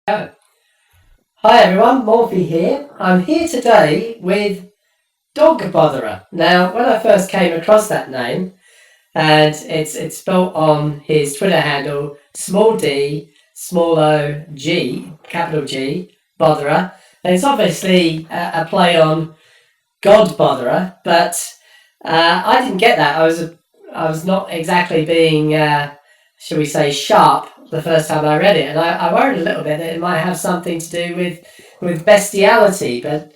Oh. Hi everyone, Morphy here. I'm here today with Dog Botherer. Now, when I first came across that name, and it's spelt on his Twitter handle, small d, small o, g, capital G, Botherer, and it's obviously a play on God Botherer, but I didn't get that. I was not exactly being, shall we say, sharp the first time I read it, and I worried a little bit that it might have something to do with bestiality, but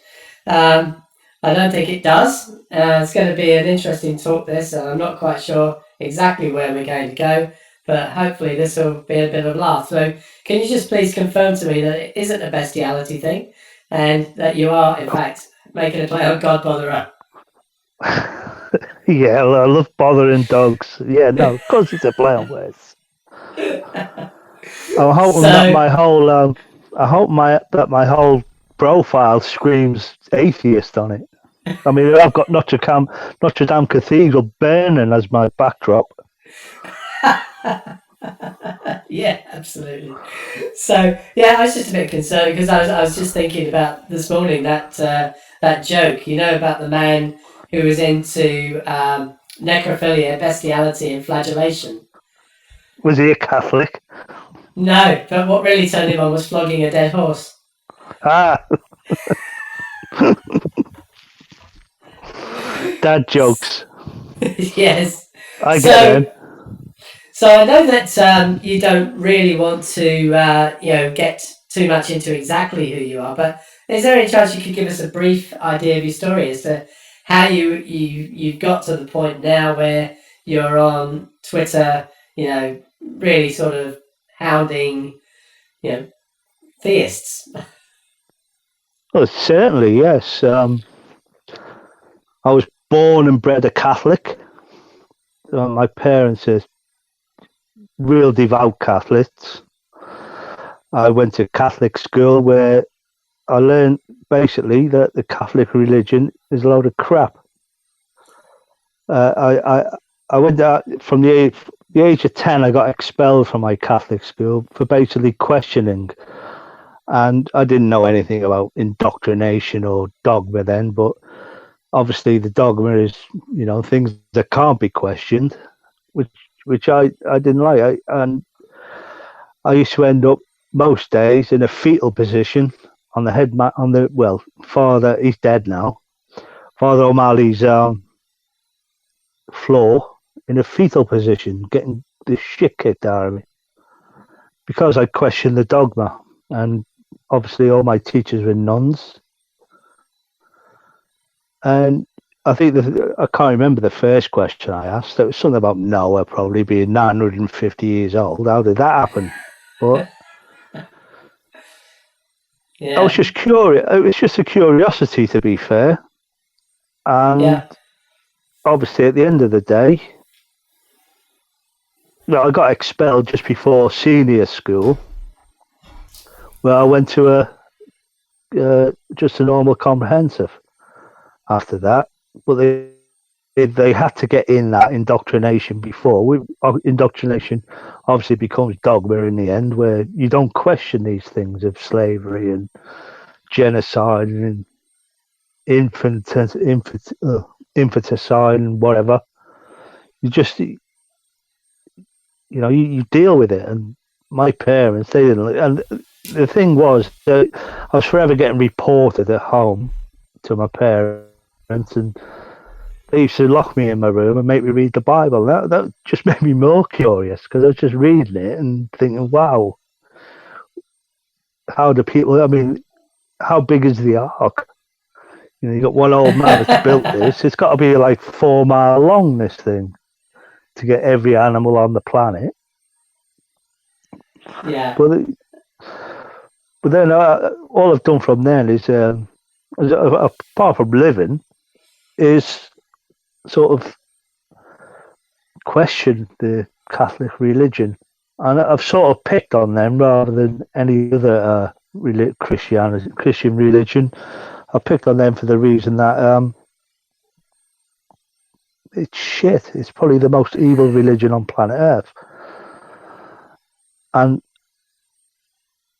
I don't think it does. It's going to be an interesting talk, this, and I'm not quite sure exactly where we're going to go, but hopefully this will be a bit of a laugh. So, can you just please confirm to me that it isn't a bestiality thing, and that you are, in fact, making a play on God Botherer? Yeah, I love bothering dogs. Yeah, no, of course it's a play on words. I'm hoping that So, my whole profile screams atheist on it. I mean, I've got Notre Dame Cathedral burning as my backdrop. yeah, absolutely. So, yeah, I was just a bit concerned because I was just thinking about this morning that joke, about the man who was into necrophilia, bestiality, and flagellation. Was he a Catholic? No, but what really turned him on was flogging a dead horse. Ah, dad jokes. Yes. I get So, in. so I know that you don't really want to, get too much into exactly who you are, but is there any chance you could give us a brief idea of your story as to how you've got to the point now where you're on Twitter, really sort of hounding, you know, theists? Well, certainly, yes. I was born and bred a Catholic. My parents are real devout Catholics. I went to Catholic school where I learned basically that the Catholic religion is a load of crap. I went out from the age of 10. I got expelled from my Catholic school for basically questioning, and I didn't know anything about indoctrination or dogma then. But obviously, the dogma is things that can't be questioned, which which I didn't like. And I used to end up most days in a fetal position on the on the father. He's dead now. Father O'Malley's floor in a fetal position, getting the shit kicked out of me because I questioned the dogma. And obviously, all my teachers were nuns. And I think I can't remember the first question I asked. It was something about Noah probably being 950 years old. How did that happen? But I was Yeah, just curious. It was just a curiosity, to be fair. And yeah, obviously, at the end of the day, I got expelled just before senior school, where I went to just a normal comprehensive after that. But they had to get in that indoctrination before. Indoctrination obviously becomes dogma in the end, where you don't question these things of slavery and genocide and infanticide and whatever. You just you deal with it. And my parents, they didn't. And the thing was that I was forever getting reported at home to my parents, and they used to lock me in my room and make me read the Bible. That just made me more curious because I was just reading it and thinking, wow, how do people? I mean, how big is the ark? You got one old man that's built this. It's got to be like 4 mile long. This thing to get every animal on the planet. yeah, But but then all I've done from then is, apart from living, is sort of question the Catholic religion, and I've sort of picked on them rather than any other Christian religion. I picked on them for the reason that it's shit. It's probably the most evil religion on planet Earth, and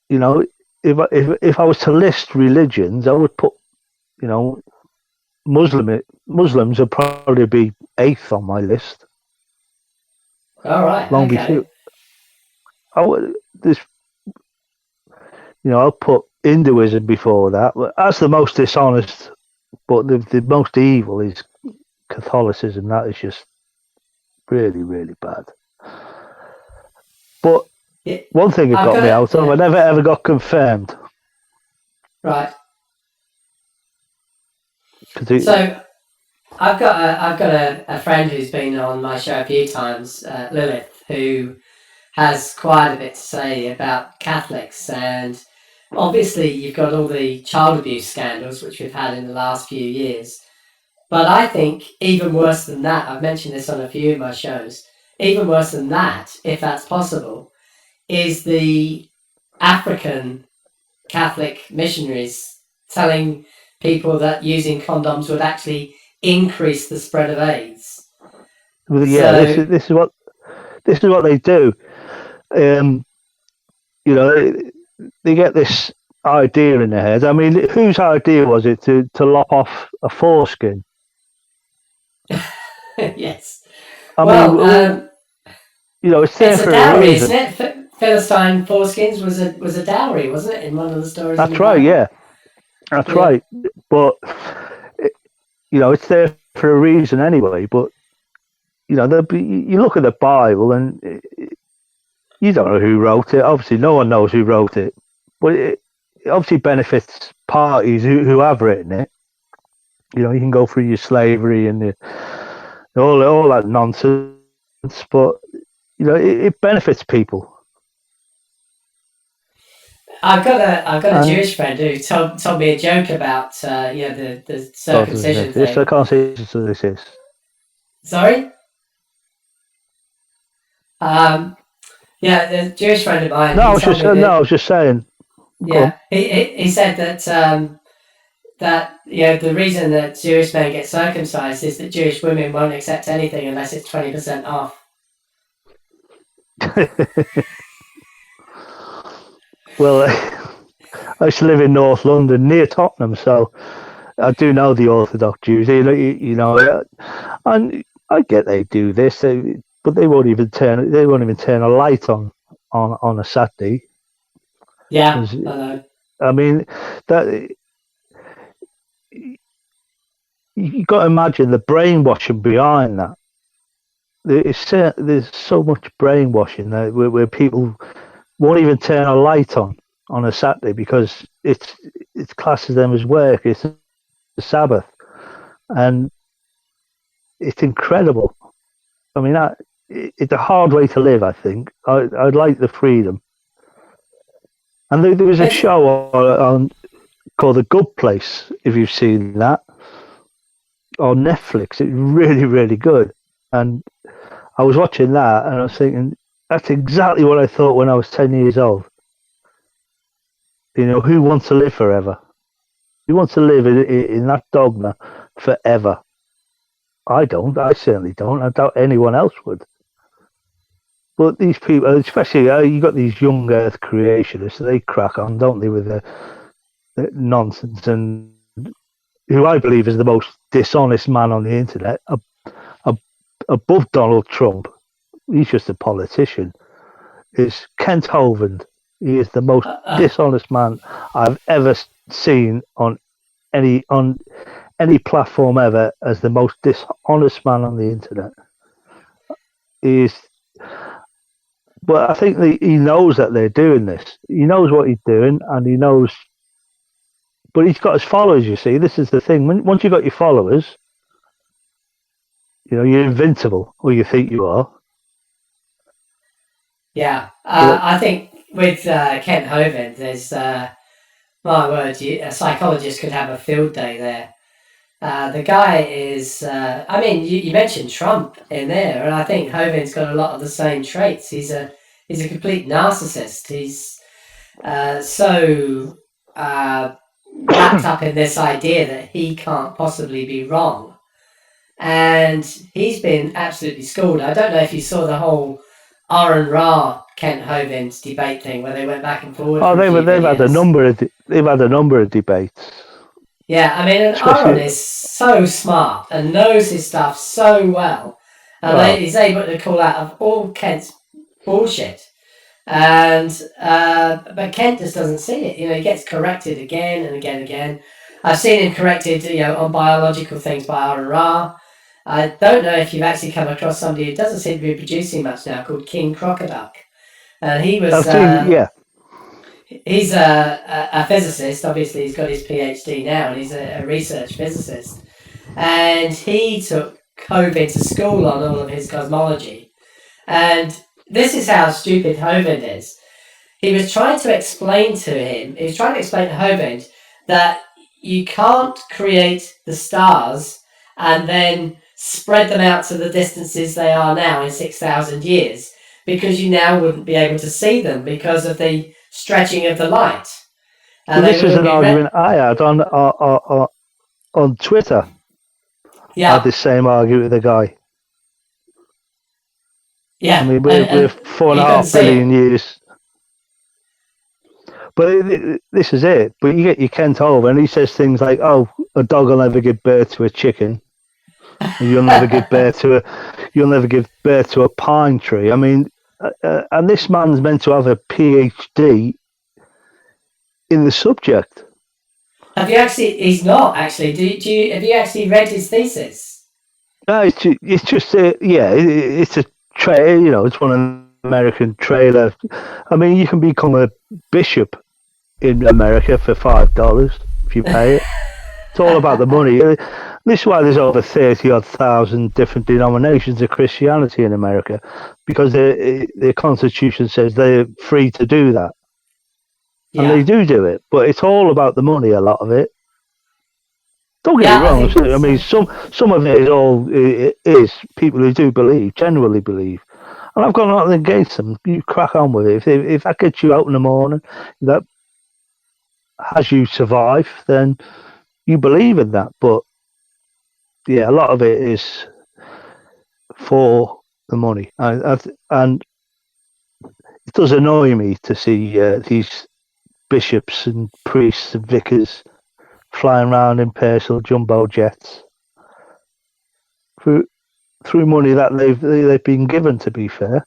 you know if I was to list religions, I would put, you know, Muslims would probably be 8th on my list. All right. Long Okay. before I would this, I'll put Hinduism before that. That's the most dishonest, but the most evil is Catholicism. That is just really, really bad. But Yeah, one thing it I've got got me it. out of, I Yeah. never ever got confirmed. Right. Cause So I've got a friend who's been on my show a few times, Lilith, who has quite a bit to say about Catholics, and obviously you've got all the child abuse scandals which we've had in the last few years. But I think even worse than that, I've mentioned this on a few of my shows, even worse than that, if that's possible, is the African Catholic missionaries telling people that using condoms would actually increase the spread of AIDS. yeah, So this is what they do. Um, they get this idea in their head. I mean, whose idea was it to lop off a foreskin? yes. I mean, Well, it's there it's a for a dowry, isn't reason. it? Philistine foreskins was a dowry, wasn't it, in one of the stories in That's the right. Bible? Yeah, that's Yeah. right. But it's there for a reason anyway. But you look at the Bible and you don't know who wrote it. Obviously, no one knows who wrote it, but it obviously benefits parties who have written it. You can go through your slavery and all that nonsense, but it benefits people. I've got a And Jewish friend who told me a joke about the God doesn't circumcision exist. I thing. can't say it doesn't exist. Sorry. Um, yeah, the Jewish friend of mine. No, He told me I that. was just saying. Go on. Yeah, he said that the reason that Jewish men get circumcised is that Jewish women won't accept anything unless it's 20% off. Well, I used to live in North London near Tottenham, so I do know the Orthodox Jews. And I get they do this, but they won't even turn a light on a Saturday. Yeah, 'Cause, I know. I mean, that you got to imagine the brainwashing behind that. There's so much brainwashing there where people won't even turn a light on a Saturday because it's classes them as work. It's the Sabbath, and it's incredible. I mean, it's a hard way to live. I think I'd like the freedom. And there was a It's, show on called The Good Place. If you've seen that on Netflix, it's really really good. And I was watching that, and I was thinking that's exactly what I thought when I was 10 years old. Who wants to live forever? Who wants to live in that dogma forever? I don't. I certainly don't. I doubt anyone else would. But these people, especially you got these young Earth creationists, they crack on, don't they, with the nonsense, and who I believe is the most dishonest man on the internet, above Donald Trump. He's just a politician. Is Kent Hovind. He is the most dishonest man I've ever seen on any platform ever as the most dishonest man on the internet. He is. But I think he knows that they're doing this. He knows what he's doing, and he knows. But he's got his followers. You see, this is the thing. Once you've got your followers, you're invincible, or you think you are. yeah, But I think with Kent Hovind, there's my word, a psychologist could have a field day there. The guy is, I mean, you mentioned Trump in there, and I think Hovind's got a lot of the same traits. He's a complete narcissist. He's so wrapped up in this idea that he can't possibly be wrong. And he's been absolutely schooled. I don't know if you saw the whole R and Ra Kent Hovind's debate thing where they went back and forward Oh, for a few they've had a videos. number of debates. Yeah, I mean, and Aaron Especially, is so smart and knows his stuff so well, and he's able to call out of all Kent's bullshit. And but Kent just doesn't see it. He gets corrected again and again and again. I've seen him corrected, on biological things by R&R. I don't know if you've actually come across somebody who doesn't seem to be producing much now called King Crocodile. And he was I've seen, yeah. he's a physicist. Obviously, he's got his PhD now, and he's a research physicist. And he took Hovind to school on all of his cosmology. And this is how stupid Hovind is. He was trying to explain to Hovind that you can't create the stars and then spread them out to the distances they are now in 6,000 years, because you now wouldn't be able to see them because of the stretching of the light. Well, this is an argument I had on Twitter. Yeah. I had the same argument with a guy. Yeah. I mean, we're 4.5 billion years. But this is it. But you get your Kent over, and he says things like, "Oh, a dog will never give birth to a chicken. You'll never give birth to a pine tree." I mean, and this man's meant to have a PhD in the subject. Have you actually? He's not actually. Have you actually read his thesis? No, it's just it's a it's one of the American trailer. I mean, you can become a bishop in America for $5 if you pay it. It's all about the money. This is why there's over 30,000 different denominations of Christianity in America, because the Constitution says they're free to do that. Yeah. And they do it, but it's all about the money, a lot of it. Don't get me wrong. I mean, some of it is people who do believe, genuinely believe. And I've got nothing against them. You crack on with it. If that gets you out in the morning, that has you survive, then you believe in that. But yeah, a lot of it is for the money, and it does annoy me to see these bishops and priests and vicars flying around in personal jumbo jets through money that they've been given. To be fair,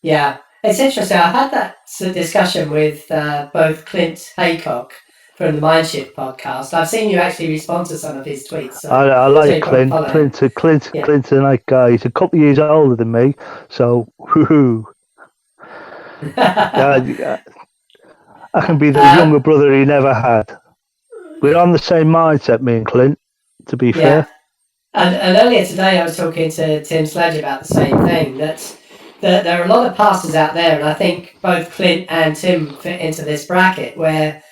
yeah, it's interesting. I had that discussion with both Clint Haycock from the Mindshift podcast. I've seen you actually respond to some of his tweets. So I like Clint. Clint's a nice guy. He's a couple of years older than me, so I can be the younger brother he never had. We're on the same mindset, me and Clint, to be fair. And earlier today I was talking to Tim Sledge about the same thing, that there are a lot of pastors out there, and I think both Clint and Tim fit into this bracket, where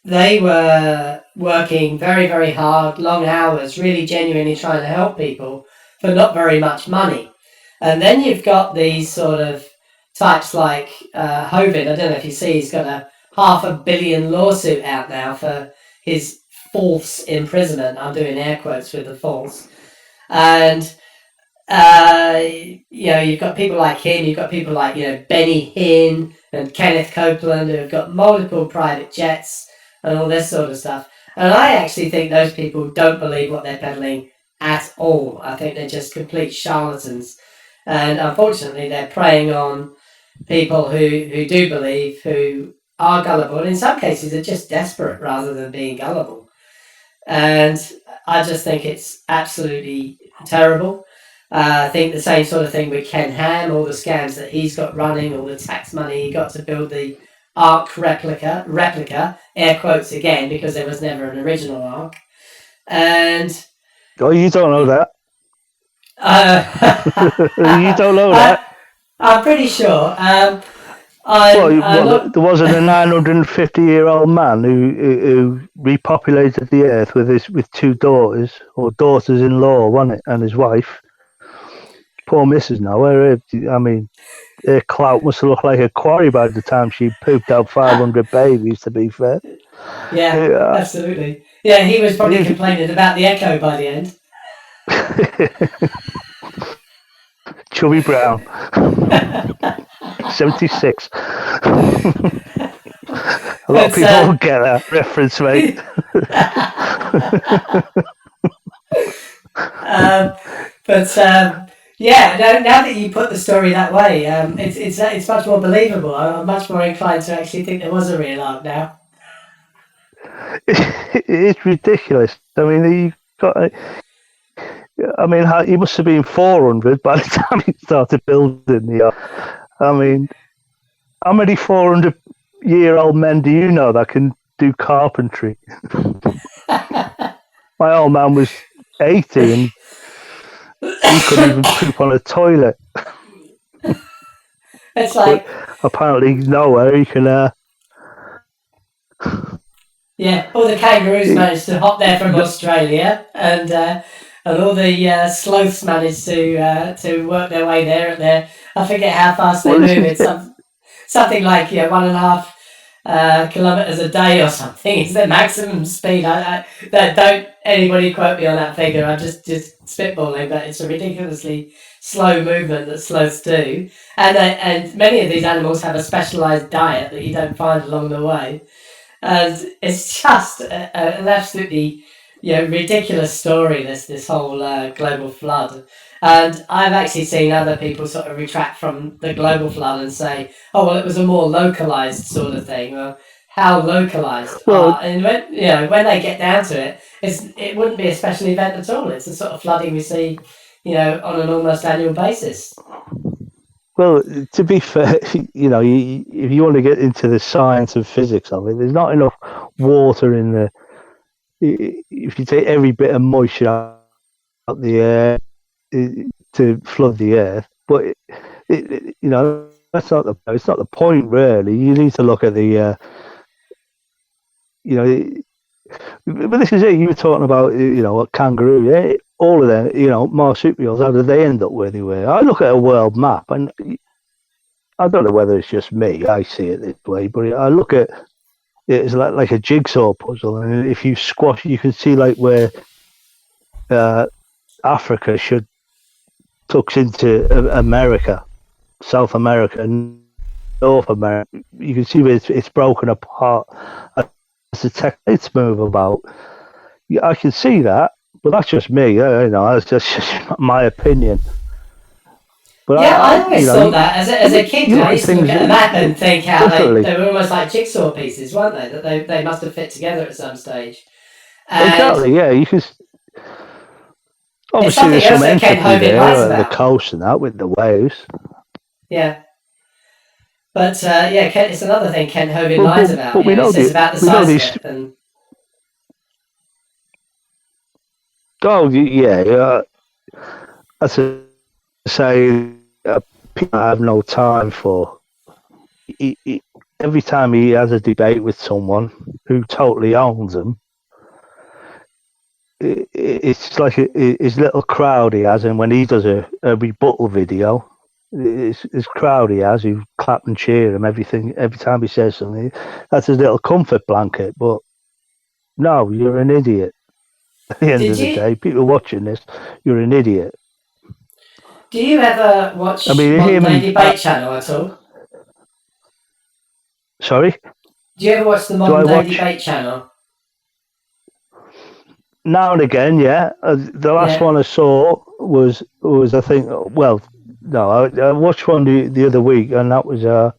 they were working very, very hard, long hours, really genuinely trying to help people for not very much money. And then you've got these sort of types like Hovind. I don't know if you see, he's got a $500 million lawsuit out now for his false imprisonment. I'm doing air quotes with the false. And you've got people like him, you've got people like Benny Hinn and Kenneth Copeland, who have got multiple private jets and all this sort of stuff. And I actually think those people don't believe what they're peddling at all. I think they're just complete charlatans, and unfortunately they're preying on people who do believe, who are gullible, and in some cases are just desperate rather than being gullible. And I just think it's absolutely terrible. I think the same sort of thing with Ken Ham, all the scams that he's got running, all the tax money he got to build the Ark replica, air quotes again, because there was never an original Ark. And you don't know that. You don't know that. I'm pretty sure. There wasn't a 950-year-old man who repopulated the earth with two daughters, or daughters-in-law, wasn't it, and his wife. Poor Mrs. Noah. I mean, her clout must have looked like a quarry by the time she pooped out 500 babies, to be fair. Yeah, absolutely. Yeah, he was probably complaining about the echo by the end. Chubby Brown. 76. A lot of people won't get that reference, mate. Yeah, now that you put the story that way, it's much more believable. I'm much more inclined to actually think there was a real arc now. It's ridiculous. I mean, he got. I mean, he must have been 400 by the time he started building the ark. I mean, how many 400-year-old men do you know that can do carpentry? My old man was 80 and he couldn't even poop on a toilet. It's like, but apparently nowhere he can. Yeah, all the kangaroos managed to hop there from Australia, and all the sloths managed to work their way there. I forget how fast they move. It's something like 1.5 kilometers a day or something. It's their maximum speed. I don't anybody quote me on that figure. I'm just spitballing, but it's a ridiculously slow movement that sloths do, and many of these animals have a specialised diet that you don't find along the way. And it's just an absolutely ridiculous story, this whole global flood. And I've actually seen other people sort of retract from the global flood and say, oh, well, it was a more localized sort of thing. Well, how localized? And when they get down to it, it wouldn't be a special event at all. It's the sort of flooding we see, on an almost annual basis. Well, to be fair, if you want to get into the science and physics of it, there's not enough water in the. If you take every bit of moisture out the air to flood the earth, but that's not it's not the point really. You need to look at the. But this is it. You were talking about a kangaroo. Yeah, all of them. Marsupials. How did they end up where they were? I look at a world map, and I don't know whether it's just me. I see it this way, but I look at it as like a jigsaw puzzle, and if you squash, you can see like where Africa tucks into America, South America, and North America. You can see where it's broken apart. As the tectonics move about, I can see that, but that's just me. That's just my opinion. But I always thought that as a kid. I used to look at a map and think how they were almost like jigsaw pieces, weren't they? That they must have fit together at some stage. And exactly. Yeah, you can. Obviously, there's some entropy there, the coast and that with the waves. Yeah. But it's another thing Kent Hovind lies about. But he says about the size of it. And... Oh yeah. That's a say. People I have no time for. Every time he has a debate with someone who totally owns him, it's like his little crowd he has, and when he does a rebuttal video, his crowd he has who clap and cheer him every time he says something. That's his little comfort blanket. But no, you're an idiot. At the end of the day, people watching this, you're an idiot. Do you ever watch Modern Day Debate Channel at all? Sorry? Do you ever watch the Modern Day Debate Channel? Now and again, yeah. The last one I saw was I think, well, no, I watched one the other week, and that was I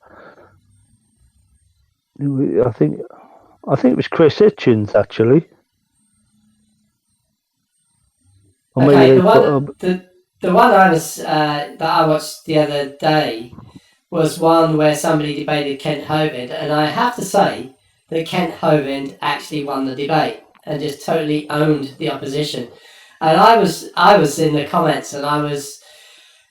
think it was Chris Hitchens actually. Or okay, the one that I watched the other day was one where somebody debated Kent Hovind, and I have to say that Kent Hovind actually won the debate and just totally owned the opposition. And I was in the comments, and I was,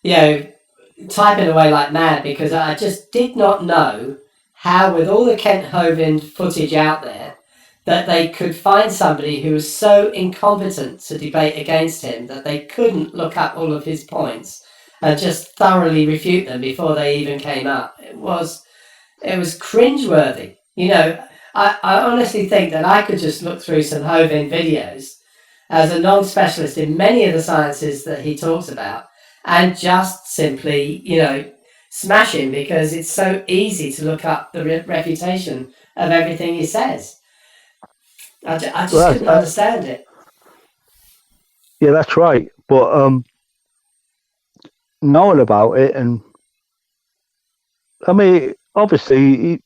typing away like mad, because I just did not know how, with all the Kent Hovind footage out there, that they could find somebody who was so incompetent to debate against him that they couldn't look up all of his points and just thoroughly refute them before they even came up. It was cringeworthy. I honestly think that I could just look through some Hovind videos as a non-specialist in many of the sciences that he talks about, and just simply, smash him because it's so easy to look up the refutation of everything he says. I just Well, couldn't understand it. yeah, that's right. But knowing about it, and I mean, obviously,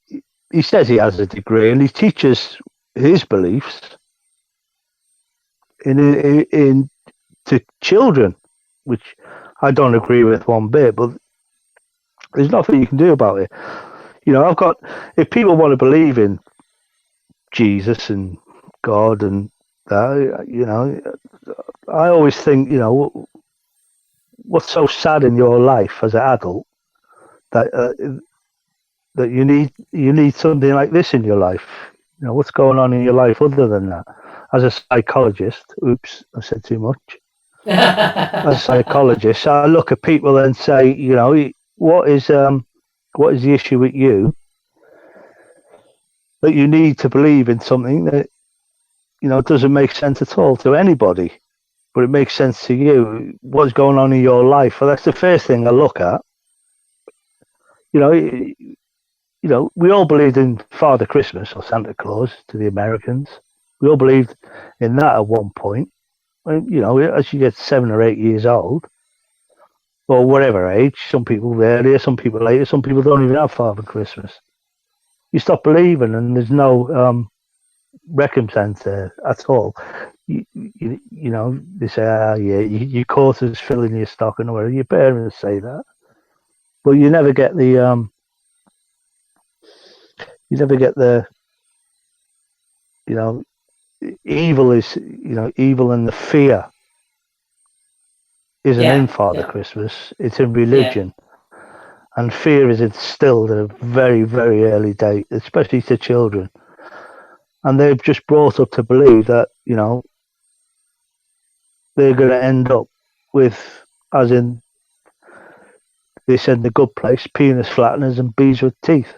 he says he has a degree, and he teaches his beliefs in to children, which I don't agree with one bit. But there's nothing you can do about it. I've got if people want to believe in Jesus and God and that, I always think, what's so sad in your life as an adult that that you need something like this in your life. What's going on in your life other than that? As a psychologist, oops, I said too much. As a psychologist, I look at people and say, what is the issue with you that you need to believe in something that doesn't make sense at all to anybody, but it makes sense to you. What's going on in your life? Well, that's the first thing I look at. You know, we all believed in Father Christmas or Santa Claus to the Americans. We all believed in that at one point. As you get 7 or 8 years old, or whatever age, some people earlier, some people later, some people don't even have Father Christmas. You stop believing, and there's no recompense there at all. They say, yeah, your quarter's filling your stocking, or whatever. Your parents say that, but you never get the you know, evil is, evil, and the fear isn't Yeah, in Father yeah, Christmas. It's in yeah. religion, and fear is instilled at a very, very early date, especially to children, and they're just brought up to believe that they're going to end up with, as in they said in The Good Place, penis flatteners and bees with teeth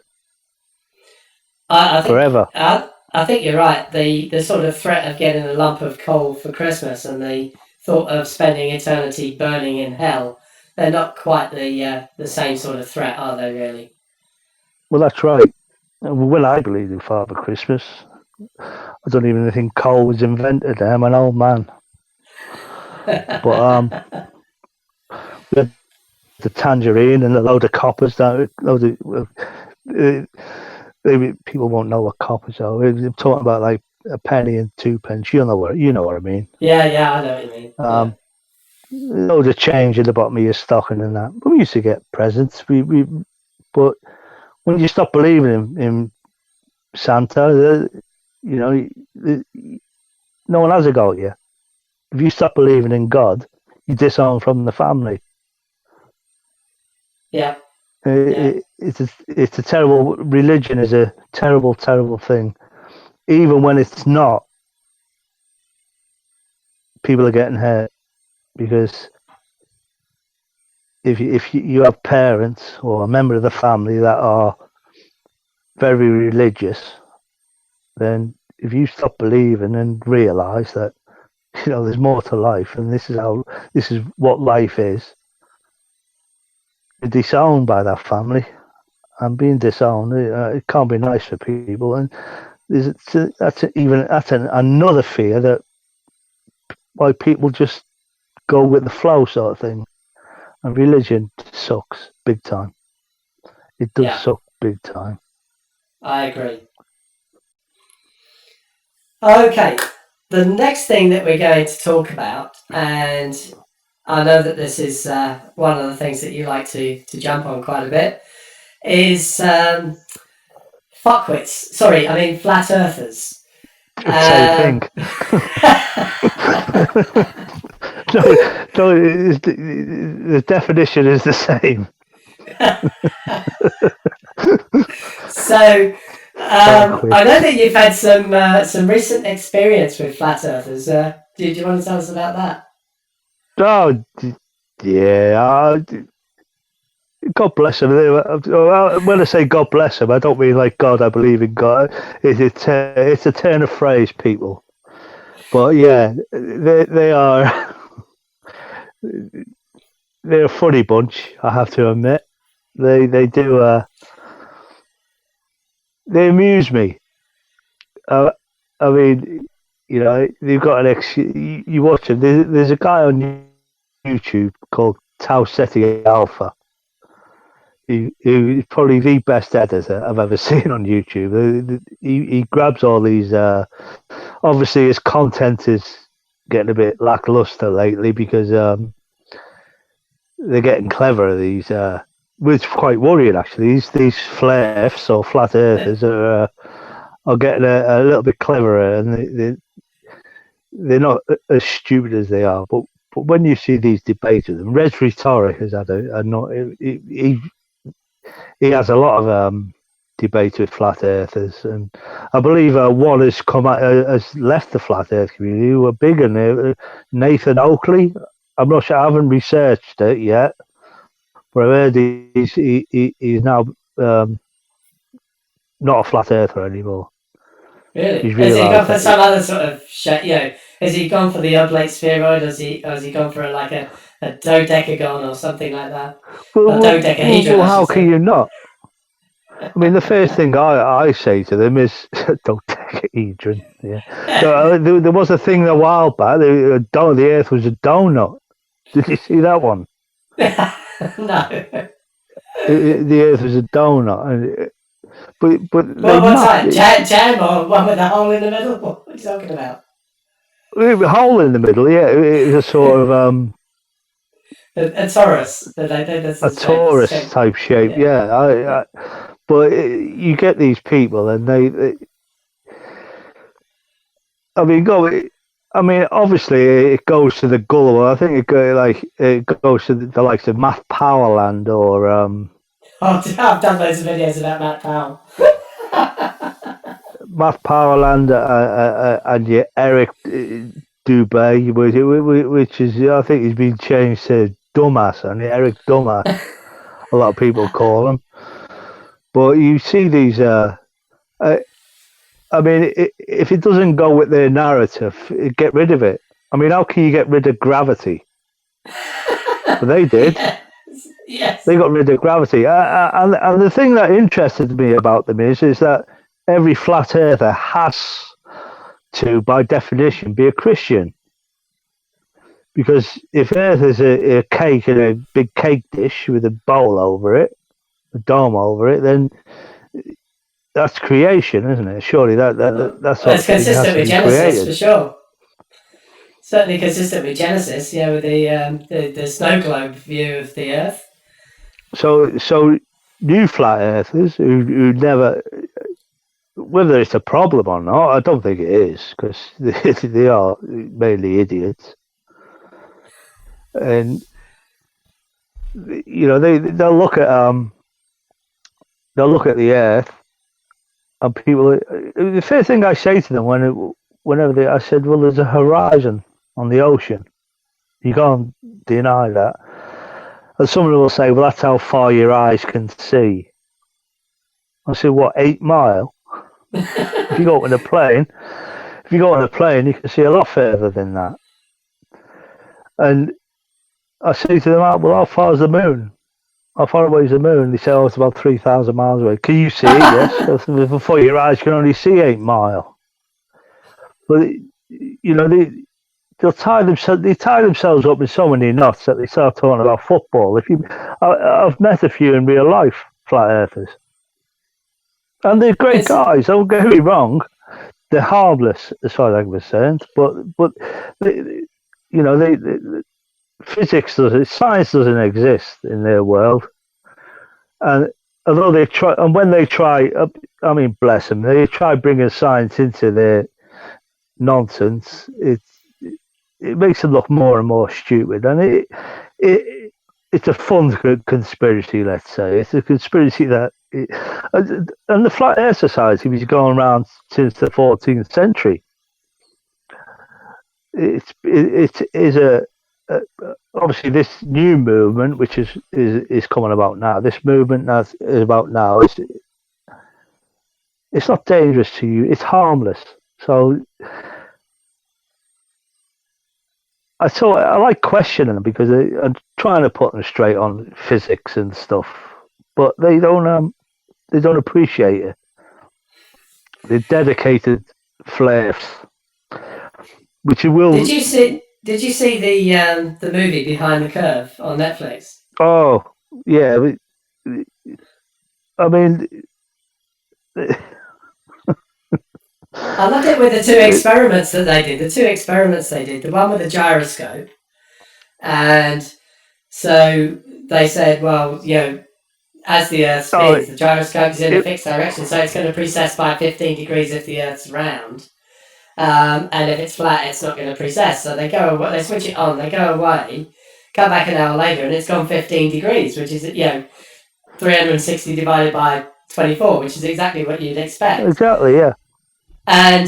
I think forever. I think you're right. The sort of threat of getting a lump of coal for Christmas and the thought of spending eternity burning in hell, they're not quite the same sort of threat, are they? Really? Well, that's right. When I believed in Father Christmas, I don't even think coal was invented. I'm an old man, but we had the tangerine and a load of coppers. People won't know what coppers are. We're talking about like a penny and 2 pence. You know what I mean. Yeah, yeah, I know what you mean. Yeah, Load of change in the bottom of your stocking and that. But we used to get presents. But when you stop believing in Santa, no one has a go at you. If you stop believing in God, you disown from the family. yeah, yeah, It's a terrible, religion is a terrible, terrible thing. Even when it's not, people are getting hurt because if you have parents or a member of the family that are very religious, then if you stop believing and realize that there's more to life, and this is what life is, you're disowned by that family, and being disowned, it can't be nice for people. And that's another fear, that why people just go with the flow sort of thing. And religion sucks big time. It does yeah. suck big time. I agree. Okay, the next thing that we're going to talk about, and I know that this is one of the things that you like to jump on quite a bit, is fuckwits. Sorry, I mean flat earthers. Same thing. Um, No, no, the definition is the same. so Fuck I know with. that you've had some recent experience with flat earthers. Do you want to tell us about that? Oh, yeah. God bless them. When I say God bless them, I don't mean like God. I believe in God. It's a turn of phrase, people. But yeah, they are. they're a funny bunch, I have to admit. They do they amuse me. I mean, they've got you watch them. There's a guy on YouTube called Tau Ceti Alpha. He's probably the best editor I've ever seen on YouTube. He grabs all these. Obviously, his content is getting a bit lackluster lately because they're getting clever. These, which is quite worrying actually. These flares or flat earthers are getting a little bit cleverer, and they're not as stupid as they are. But when you see these debates with them, Res Rhetoric has had he has a lot of debate with flat earthers, and I believe one has has left the flat earth community who were big, and Nathan Oakley. I'm not sure. I haven't researched it yet, but I heard he's now not a flat earther anymore. Really? He's Has he gone realised for that some other sort of has he gone for the oblate spheroid? Has he gone for a dodecagon or something like that? Or dodecahedron, I how should can say. you not? I mean, the first thing I say to them is dodecahedron. Yeah, there was a thing a while back. The Earth was a donut. Did you see that one? No. The Earth was a donut, but Well, what's that? Jam or one with a hole in the middle? What are you talking about? a hole in the middle. Yeah, it was a sort of A torus. a torus type shape. Yeah, but you get these people, and I mean, obviously, it goes to the gullible. I think it goes to the likes of Matt Powerland or I've done loads of videos about Matt Powell. Matt Powerland and your Eric Dubé, which is I think he's been changed to Dumbass, and Eric Dumbass. A lot of people call him, but you see these. I mean, if it doesn't go with their narrative, get rid of it. I mean, how can you get rid of gravity? But they did. Yes. They got rid of gravity. And the thing that interested me about them is that every flat earther has to, by definition, be a Christian. Because if Earth is a cake in a big cake dish with a bowl over it, a dome over it, then that's creation, isn't it? Surely that's it's consistent with Genesis for sure. Certainly consistent with Genesis, with the snow globe view of the Earth. So new flat earthers who never, whether it's a problem or not, I don't think it is, because they are mainly idiots, and they'll look at the Earth. And people, the first thing I say to them I said, well, there's a horizon on the ocean. You can't deny that. And someone will say, well, that's how far your eyes can see. I said, what, 8 mile? If you go on a plane, you can see a lot further than that. And I say to them, well, how far is the moon? How far away is the moon? They say, oh, it's about 3,000 miles away. Can you see it? Yes. Before your eyes can only see 8 mile. But, they'll tie themselves up in so many knots that they start talking about football. I've met a few in real life, flat earthers. And they're great guys, don't get me wrong. They're harmless as far as I'm concerned. But science doesn't exist in their world. And although when they try, I mean, bless them, they try bringing science into their nonsense. It makes them look more and more stupid. And it's a fun conspiracy, let's say. It's a conspiracy and the Flat Earth Society was going around since the 14th century. It is obviously this new movement, which is coming about now. This movement that is about now it's not dangerous to you. It's harmless. So I like questioning them because I'm trying to put them straight on physics and stuff, but they don't appreciate it. They're dedicated flares, which you will. Did you see the movie Behind the Curve on Netflix? Oh, yeah. I mean, I loved it with the two experiments that they did. The two experiments they did. The one with the gyroscope, and so they said, well, as the Earth oh, spins, the gyroscope is in a it, fixed direction, so it's going to precess by 15 degrees if the Earth's round. And if it's flat, it's not going to precess. So they switch it on, they go away, come back an hour later, and it's gone 15 degrees, which is 360 divided by 24, which is exactly what you'd expect. exactly, yeah. And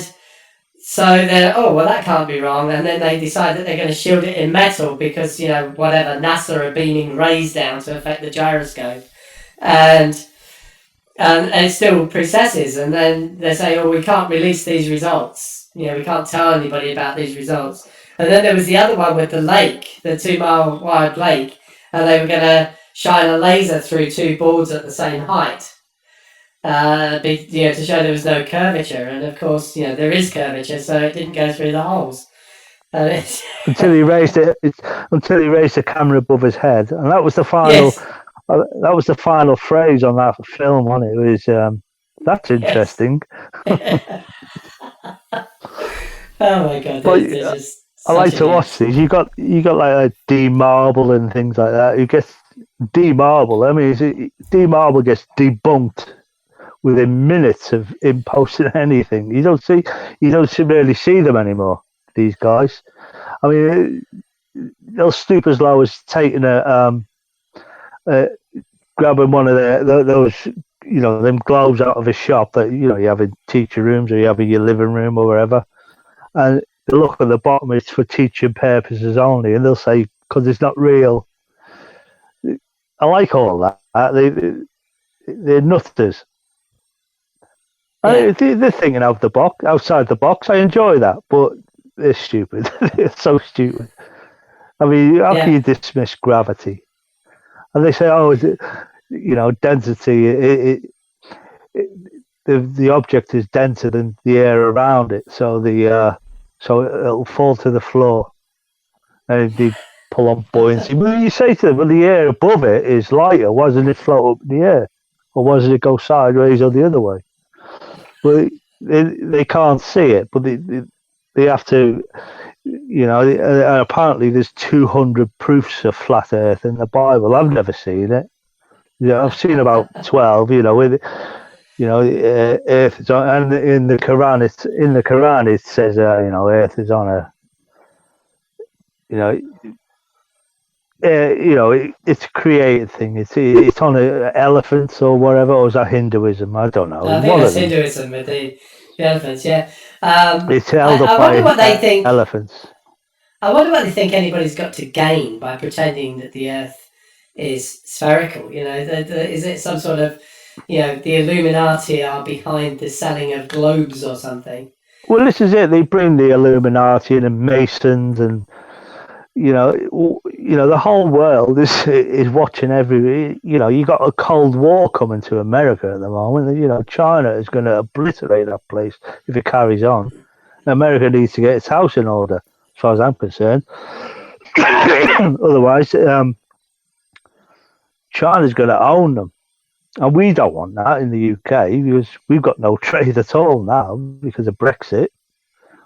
so they're, oh, well, that can't be wrong. And then they decide that they're going to shield it in metal because, whatever, NASA are beaming rays down to affect the gyroscope. And it still precesses. And then they say, oh, we can't release these results. We can't tell anybody about these results. And then there was the other one with the lake, the 2 mile wide lake. And they were going to shine a laser through two boards at the same height. To show there was no curvature, and of course, there is curvature, so it didn't go through the holes. Until he raised until he raised the camera above his head, and that was the final. Yes. That was the final phrase on that film. Wasn't it? It was that's Yes. interesting. Oh my god, But they're just I such like to watch idiots. these. You got like D-Marble and things like that. Who gets D-Marble? I mean, D-Marble gets debunked within minutes of him posting anything. You don't really see them anymore. These guys. I mean, they'll stoop as low as taking grabbing one of those them globes out of a shop that you have in teacher rooms or you have in your living room or wherever, and they look at the bottom, it's for teaching purposes only, and they'll say because it's not real. I like all that. They're nutters. Yeah, They're thinking outside the box. I enjoy that, but they're stupid. They're so stupid. I mean, how can yeah, you dismiss gravity? And they say, oh, density. The object is denser than the air around it, so so it'll fall to the floor. And they pull on buoyancy. But you say to them, well, the air above it is lighter. Why doesn't it float up in the air, or why does it go sideways or the other way? Well, they can't see it, but they have to. And apparently there's 200 proofs of flat Earth in the Bible. I've never seen it. I've seen about 12. Earth is on, and in the Quran. It says, Earth is on a, you know, it's a created thing. It's on elephants or whatever, or is that Hinduism? I don't know. I think One that's of them. Hinduism with the elephants. Yeah, It's held up I wonder by what they think. elephants. I wonder what they think anybody's got to gain by pretending that the Earth is spherical. Is it some sort of, the Illuminati are behind the selling of globes or something? Well, this is it. They bring the Illuminati in and Masons and the whole world is watching every. You got a Cold War coming to America at the moment. China is going to obliterate that place if it carries on. America needs to get its house in order, as far as I'm concerned. Otherwise, China's going to own them, and we don't want that in the UK because we've got no trade at all now because of Brexit.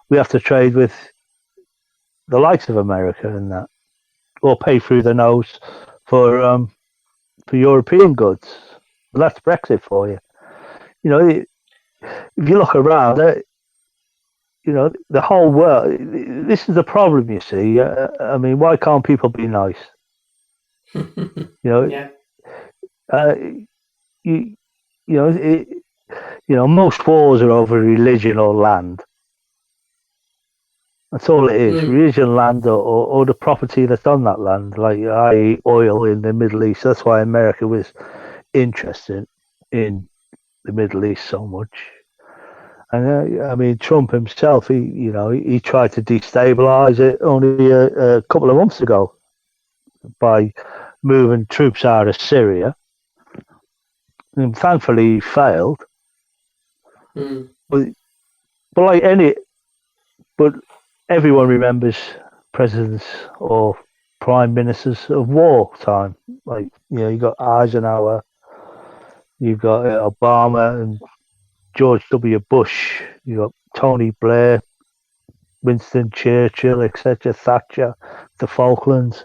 We have to trade with the likes of America and that, or pay through the nose for European goods. That's Brexit for you. If you look around, the whole world. This is the problem, you see. I mean, why can't people be nice? Yeah. Uh, you, most wars are over religion or land. That's all it is. Mm. Religion, land, or the property that's on that land, like i.e. oil in the Middle East. That's why America was interested in the Middle East so much. And I mean, Trump himself, he tried to destabilize it only a couple of months ago by moving troops out of Syria. And thankfully, he failed. Mm. But, but like any, but everyone remembers presidents or prime ministers of wartime. Like, you got Eisenhower, you've got Obama and George W. Bush, you got Tony Blair, Winston Churchill, etc., Thatcher, the Falklands.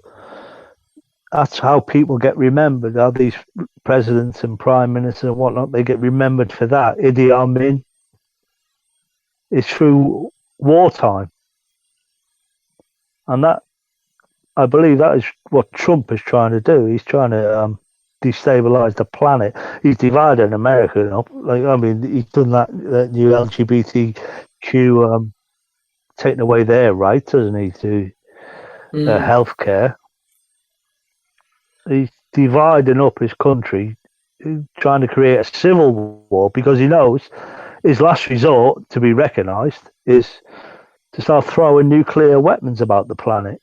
That's how people get remembered. How these presidents and prime ministers and whatnot, they get remembered for that. Idi Amin is through wartime, and that, I believe, that is what Trump is trying to do. He's trying to destabilize the planet. He's divided America up. Like, I mean, he's done that new LGBTQ taking away their rights, hasn't he, to healthcare. He's dividing up his country, trying to create a civil war because he knows his last resort to be recognised is to start throwing nuclear weapons about the planet.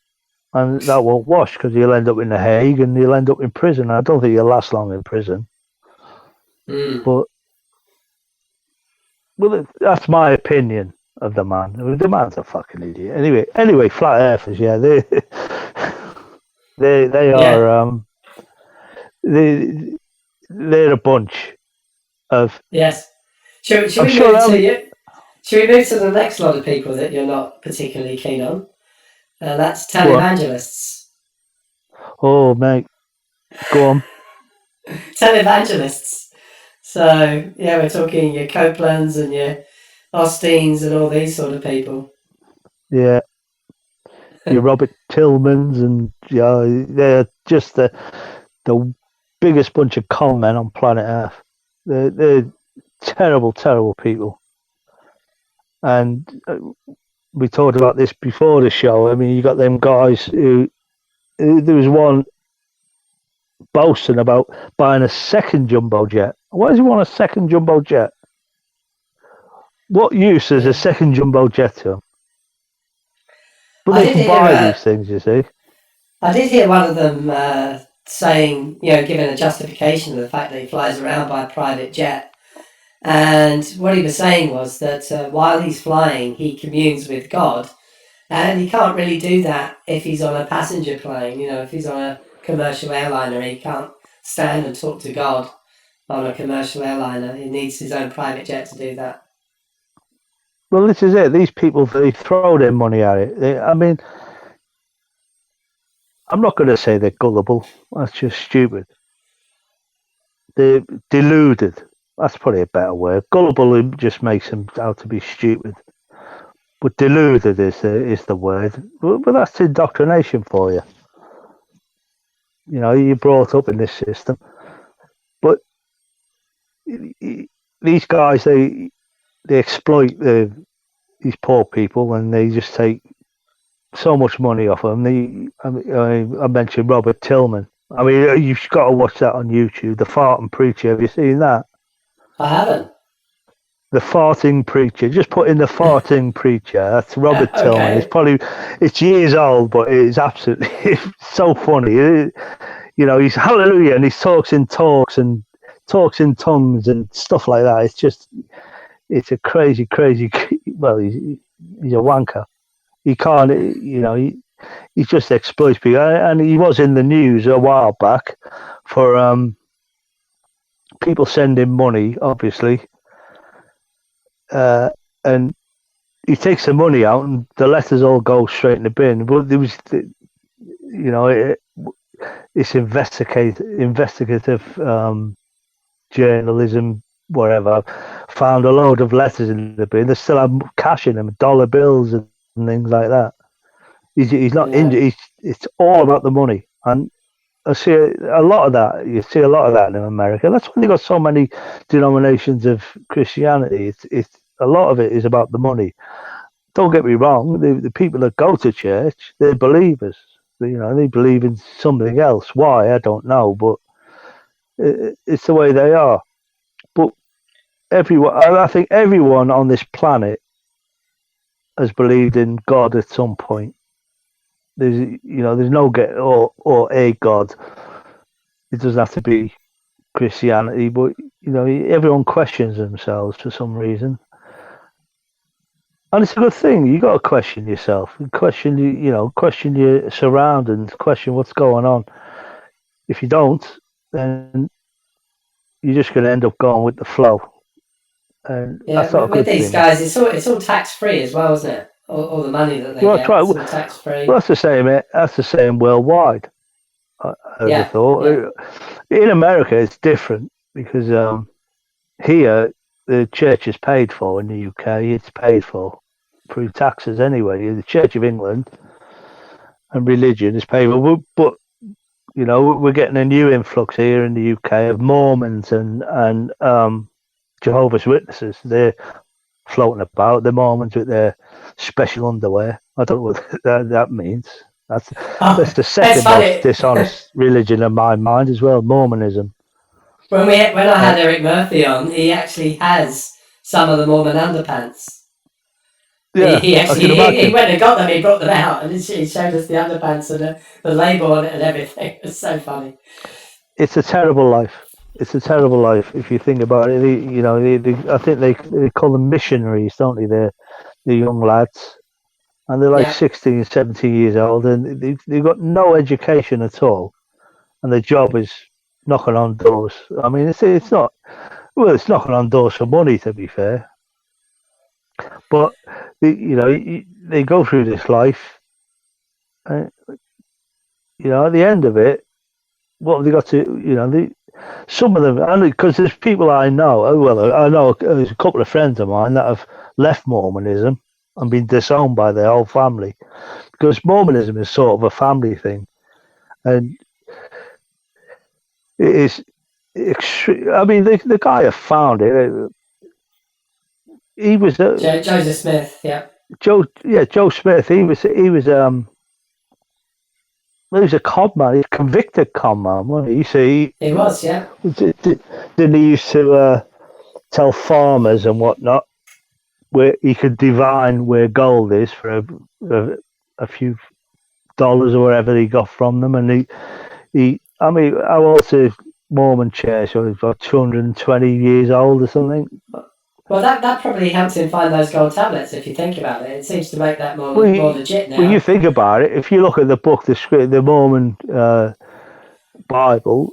And that won't wash because he'll end up in The Hague and he'll end up in prison. I don't think he'll last long in prison. But well, that's my opinion of the man. The man's a fucking idiot. Anyway, flat earthers, yeah, they are they're a bunch of. Yes. Should we move to the next lot of people that you're not particularly keen on? That's televangelists. Oh, mate, go on. Televangelists. So yeah, we're talking your Copelands and your Osteens and all these sort of people. Yeah. Your Robert Tillmans and they're just the biggest bunch of con men on planet Earth. They're terrible, terrible people. And we talked about this before the show. I mean, you got them guys who there was one boasting about buying a second jumbo jet. Why does he want a second jumbo jet? What use is a second jumbo jet to him? But they can buy these things, you see. I did hear one of them saying, giving a justification of the fact that he flies around by a private jet. And what he was saying was that while he's flying, he communes with God. And he can't really do that if he's on a passenger plane. If he's on a commercial airliner, he can't stand and talk to God on a commercial airliner. He needs his own private jet to do that. Well, this is it. These people, they throw their money at it. I mean, I'm not going to say they're gullible. That's just stupid. They're deluded. That's probably a better word. Gullible just makes them out to be stupid. But deluded is the word. But that's indoctrination for you. You're brought up in this system. But these guys, they exploit these poor people, and they just take so much money off them. I mentioned Robert Tillman. I mean, you've got to watch that on YouTube. The Farting Preacher. Have you seen that? I haven't. The Farting Preacher. Just put in the Farting Preacher. That's Robert Tillman. It's years old, but it's absolutely so funny. He's hallelujah, and he talks in tongues and stuff like that. It's a crazy. Well, he's a wanker. He can't. He just exploits people, and he was in the news a while back for people sending money, obviously. And he takes the money out, and the letters all go straight in the bin. But there was, it's investigative journalism, whatever. Found a load of letters in the bin. They still have cash in them, dollar bills and things like that. He's not injured. It's all about the money, and I see a lot of that. You see a lot of that in America. That's why they got so many denominations of Christianity. It's a lot of it is about the money. Don't get me wrong. The people that go to church, they're believers. They believe in something else. Why, I don't know, but it's the way they are. But everyone. I think everyone on this planet has believed in God at some point. There's no get or a God. It doesn't have to be Christianity, but everyone questions themselves for some reason, and it's a good thing. You got to question yourself, question question your surroundings, question what's going on. If you don't, then you're just going to end up going with the flow, and Yeah, that's not a with good these thing. guys, it's all tax free as well, isn't it? All the money that they Well, get, try. it's Well, all tax free. that's the same. That's the same worldwide. I would have Yeah, thought. yeah. In America, it's different because here the church is paid for. In the UK, it's paid for through taxes anyway. The Church of England and religion is paid for, but we're getting a new influx here in the UK of Mormons and Jehovah's Witnesses. They're floating about. The Mormons with their special underwear. I don't know what that means. Oh, That's the it's second most funny. dishonest religion in my mind as well, Mormonism. When I Uh, had Eric Murphy on, he actually has some of the Mormon underpants. yeah, He I actually can he imagine. went and got them. He brought them out and he showed us the underpants and the label on it and everything. It was so funny. It's a terrible life. It's a terrible life if you think about it. I think they call them missionaries, don't they? The young lads, and they're like Yeah. 16, 17 years old, and they've got no education at all, and their job is knocking on doors. I mean, it's not. Well, it's knocking on doors for money, to be fair. But they go through this life, and at the end of it, what have they got to? Some of them, and because there's people I know. Well, I know there's a couple of friends of mine that have left Mormonism and been disowned by their whole family because Mormonism is sort of a family thing, and it is. I mean, the guy who found it, he was Joseph Smith. Yeah. Joe. Yeah, Joe Smith. He was a con man. He's a convicted con man, wasn't he? He was. Yeah. Didn't he used to tell farmers and whatnot where he could divine where gold is for a few dollars or whatever he got from them, and I mean, how old's the Mormon church? So he's about 220 years old or something. Well, that probably helped him find those gold tablets. If you think about it, it seems to make that Well, more legit when you now. think about it, if you look at the book, the Mormon Bible,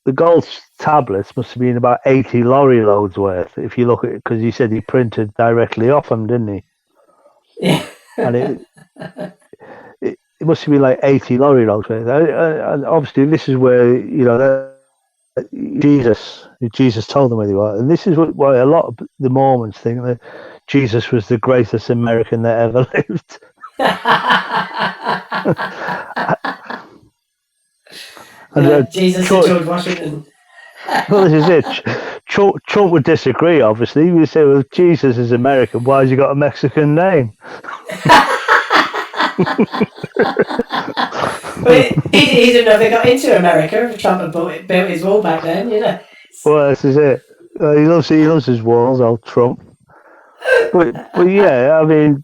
the gold tablets must have been about 80 lorry loads worth. If you look at it, because he said he printed directly off them, didn't he? Yeah. And it must have been like 80 lorry loads worth. And obviously, this is where Jesus told them where they were, and this is why a lot of the Mormons think that Jesus was the greatest American that ever lived. And Yeah, Jesus and Trump, George Washington. well, this is it. Trump would disagree. Obviously, he would say, "Well, Jesus is American. Why has he got a Mexican name?" Well, he didn't know if they got into America if Trump had built his wall back then, you know. Well, this is it. He loves his walls, old Trump. But yeah, I mean,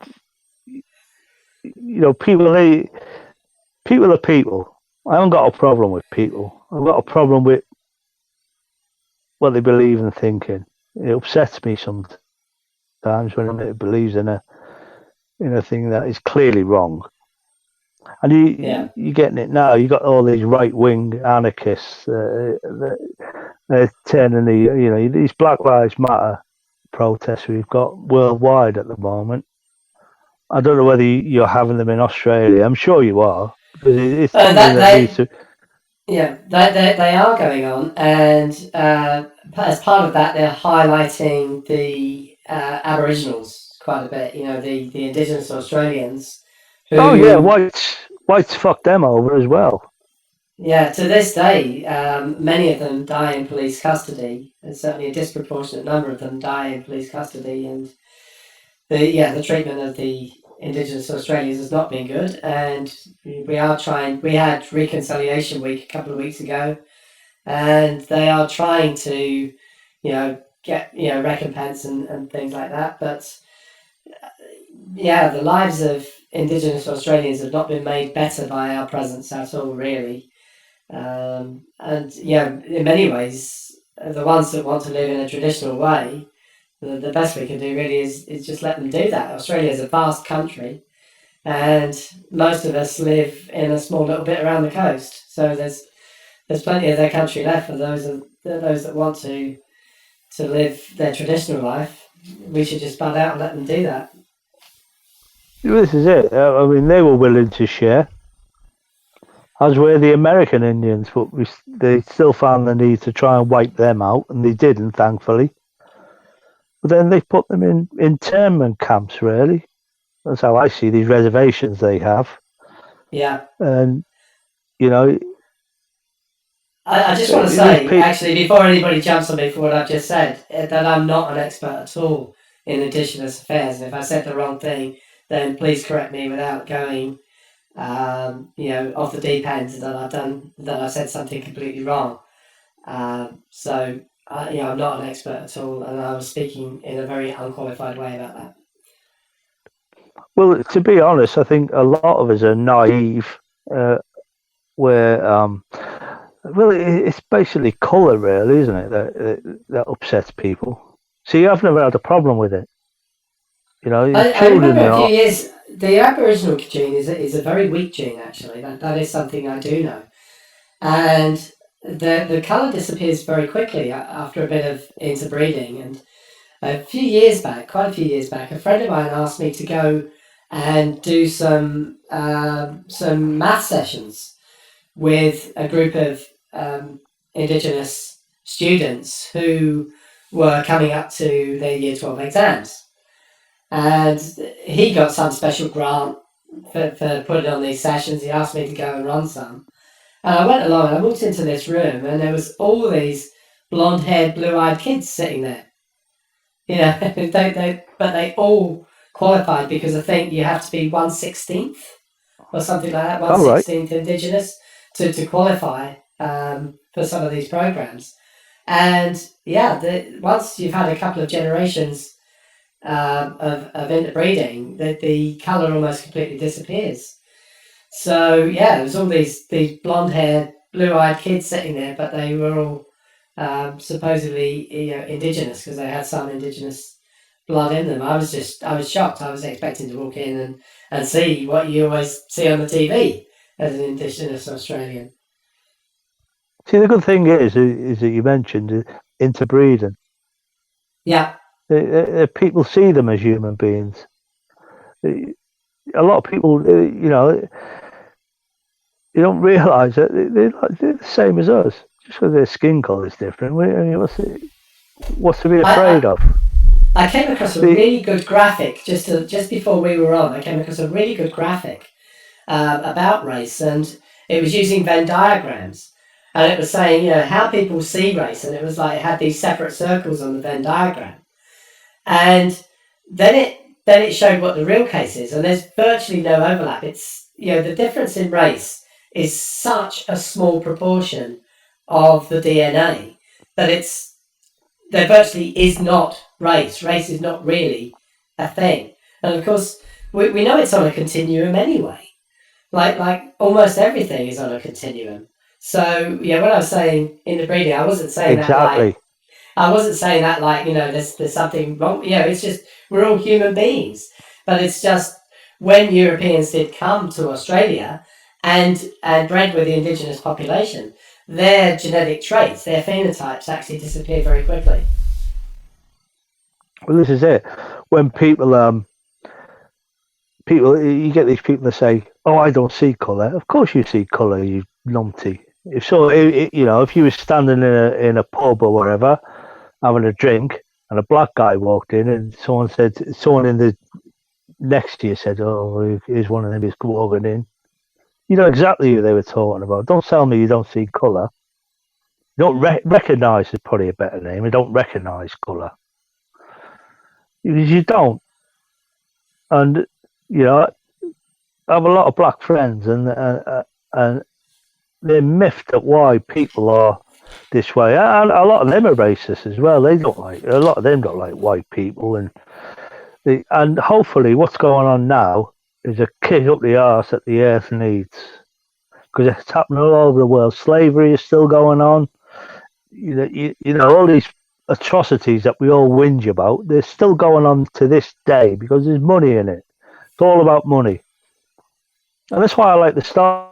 people are people. I haven't got a problem with people. I've got a problem with what they believe and thinking. It upsets me sometimes when somebody believes in a thing that is clearly wrong. And Yeah. you're getting it now. You got all these right wing anarchists turning these Black Lives Matter protests we've got worldwide at the moment. I don't know whether you're having them in Australia. I'm sure you are because it's something That that needs they to. Yeah, they are going on, and as part of that, they're highlighting the Aboriginals quite a bit. You know, the Indigenous Australians, Oh yeah, who, whites fucked them over as well. yeah, to this day, many of them die in police custody, and certainly a disproportionate number of them die in police custody, and the treatment of the Indigenous Australians has not been good, and we are trying. We had Reconciliation Week a couple of weeks ago, and they are trying to, get recompense and things like that. But yeah, the lives of Indigenous Australians have not been made better by our presence at all, really. And in many ways, the ones that want to live in a traditional way, the best we can do really is just let them do that. Australia is a vast country, and most of us live in a small little bit around the coast. So there's plenty of their country left for those that want to live their traditional life. We should just bud out and let them do that. This is it. I mean, they were willing to share, as were the American Indians, but they still found the need to try and wipe them out, and they didn't, thankfully. But then they put them in internment camps, really. That's how I see these reservations they have. Yeah. And, I just want to say, actually, before anybody jumps on me for what I've just said, that I'm not an expert at all in Indigenous affairs. And if I said the wrong thing, then please correct me without going, off the deep end that I've said something completely wrong. So, I'm not an expert at all, and I was speaking in a very unqualified way about that. Well, to be honest, I think a lot of us are naive, where it's basically colour, really, isn't it? That upsets people. See, I've never had a problem with it. I remember a few years. The Aboriginal gene is a very weak gene, actually. That is something I do know, and the colour disappears very quickly after a bit of interbreeding. And quite a few years back, a friend of mine asked me to go and do some math sessions with a group of Indigenous students who were coming up to their Year 12 exams. And he got some special grant for putting on these sessions. He asked me to go and run some. And I went along and I walked into this room and there was all these blonde-haired, blue-eyed kids sitting there. But they all qualified because I think you have to be 1/16th or something like that, 1/16th Indigenous to qualify for some of these programs. And once you've had a couple of generations of interbreeding, the colour almost completely disappears. So there was all these blonde-haired, blue-eyed kids sitting there, but they were all supposedly Indigenous because they had some Indigenous blood in them. I was shocked. I was expecting to walk in and see what you always see on the TV as an Indigenous Australian. See, the good thing is that you mentioned interbreeding. Yeah. People see them as human beings. A lot of people, they don't realise that they're the same as us. Just because their skin colour is different. What's to be afraid of? I came across a really good graphic just before we were on. I came across a really good graphic about race, and it was using Venn diagrams, and it was saying how people see race, and it was like it had these separate circles on the Venn diagram, and then it showed what the real case is, and there's virtually no overlap. It's the difference in race is such a small proportion of the DNA that there virtually is not race. Race is not really a thing. And of course, we know it's on a continuum anyway. Like almost everything is on a continuum. So, when I was saying interbreeding, I wasn't saying exactly. that like, there's something wrong. It's just, we're all human beings. But it's just, when Europeans did come to Australia and bred with the Indigenous population, their genetic traits, their phenotypes actually disappear very quickly. Well, this is it. When people, you get these people that say, "Oh, I don't see colour." Of course, you see colour, you numpty. If you were standing in a pub or whatever, having a drink, and a black guy walked in, and someone in the next to you said, "Oh, here's one of them who's walking in," you know exactly who they were talking about. Don't tell me you don't see colour. You don't recognise is probably a better name. You don't recognise colour. Because you don't. And, I have a lot of black friends, and they're miffed at why people are this way, and a lot of them are racist as well. A lot of them don't like white people, and hopefully, what's going on now is a kick up the arse that the earth needs, because it's happening all over the world. Slavery is still going on. All these atrocities that we all whinge about, they're still going on to this day because there's money in it. It's all about money, and that's why I like the Star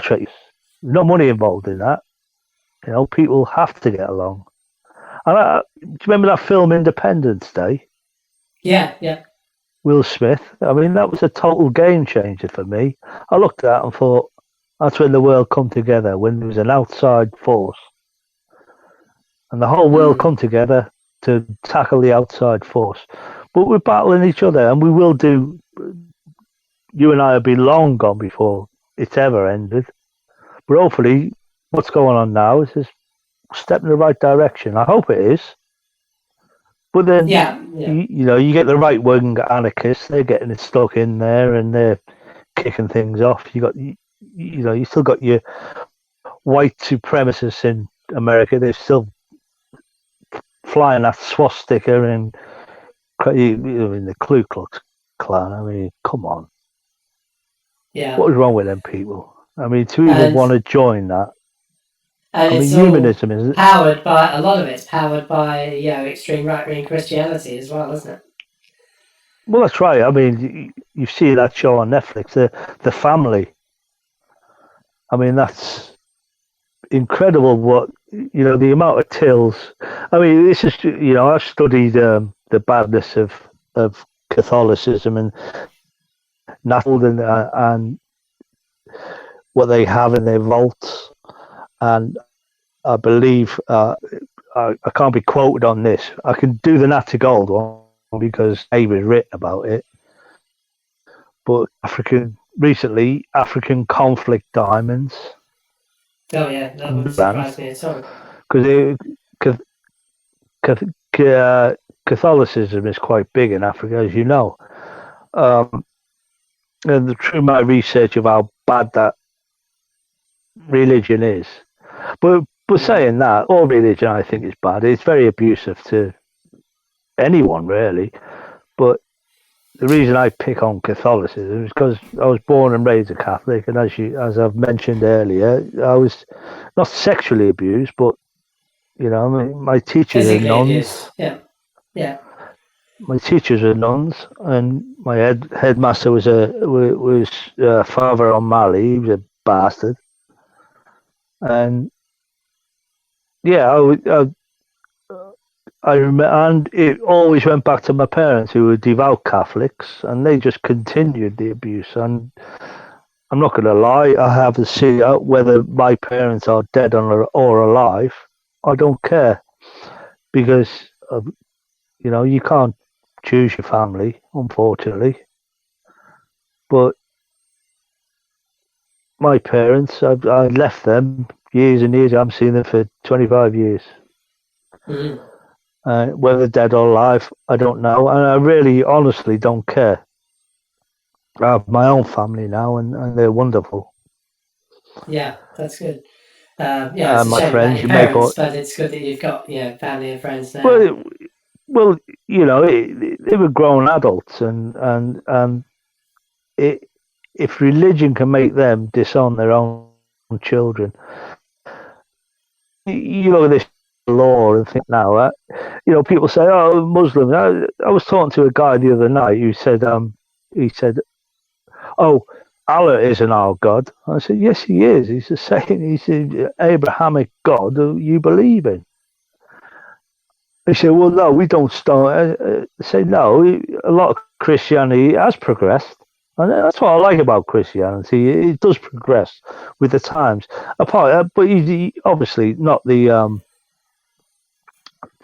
Trek. There's no money involved in that. People have to get along. And do you remember that film Independence Day? Yeah. Will Smith. I mean, that was a total game changer for me. I looked at that and thought, that's when the world come together, when there was an outside force. And the whole world come together to tackle the outside force. But we're battling each other, and we will do. You and I will be long gone before it's ever ended. But hopefully, what's going on now is just a step in the right direction. I hope it is. But then, you get the right wing anarchists. They're getting it stuck in there, and they're kicking things off. You still got your white supremacists in America. They're still flying that swastika and in the Ku Klux Klan. I mean, come on. Yeah. What is wrong with them people? I mean, to even want to join that. And it's humanism is powered by, a lot of it's powered by, extreme right-wing Christianity as well, isn't it? Well, that's right. I mean, you see that show on Netflix, The Family. I mean, that's incredible what, the amount of tills. I mean, this is, I've studied the badness of Catholicism and and what they have in their vaults. And I believe, I can't be quoted on this. I can do the Natty Gold one because David written about it. But African conflict diamonds. Oh yeah, that would surprise me at all. Because Catholicism is quite big in Africa, as you know. And through my research of how bad that religion is, but saying that, all religion I think is bad. It's very abusive to anyone, really. But the reason I pick on Catholicism is because I was born and raised a Catholic, and as I've mentioned earlier, I was not sexually abused, but my teachers are nuns. Yeah. My teachers are nuns, and my headmaster was Father O'Malley. He was a bastard, and I remember, and it always went back to my parents, who were devout Catholics, and they just continued the abuse. And I'm not going to lie, I haven't seen whether my parents are dead or alive. I don't care, because you can't choose your family, unfortunately. But my parents, I left them years and years. I haven't seen them for 25 years. Mm-hmm. Whether dead or alive, I don't know. And I really, honestly don't care. I have my own family now, and they're wonderful. Yeah, that's good. It's a my shame friends, about your parents, but it's good that you've got family and friends now. Well, they were grown adults, and if religion can make them disown their own children, this law and think now. People say, "Oh, Muslim." I was talking to a guy the other night who said, "Oh, Allah isn't our God." I said, "Yes, he is. He's the same. He's the Abrahamic God that you believe in." He said, "Well, no, we don't start." I say, "No, a lot of Christianity has progressed, and that's what I like about Christianity. It does progress with the times. But obviously not the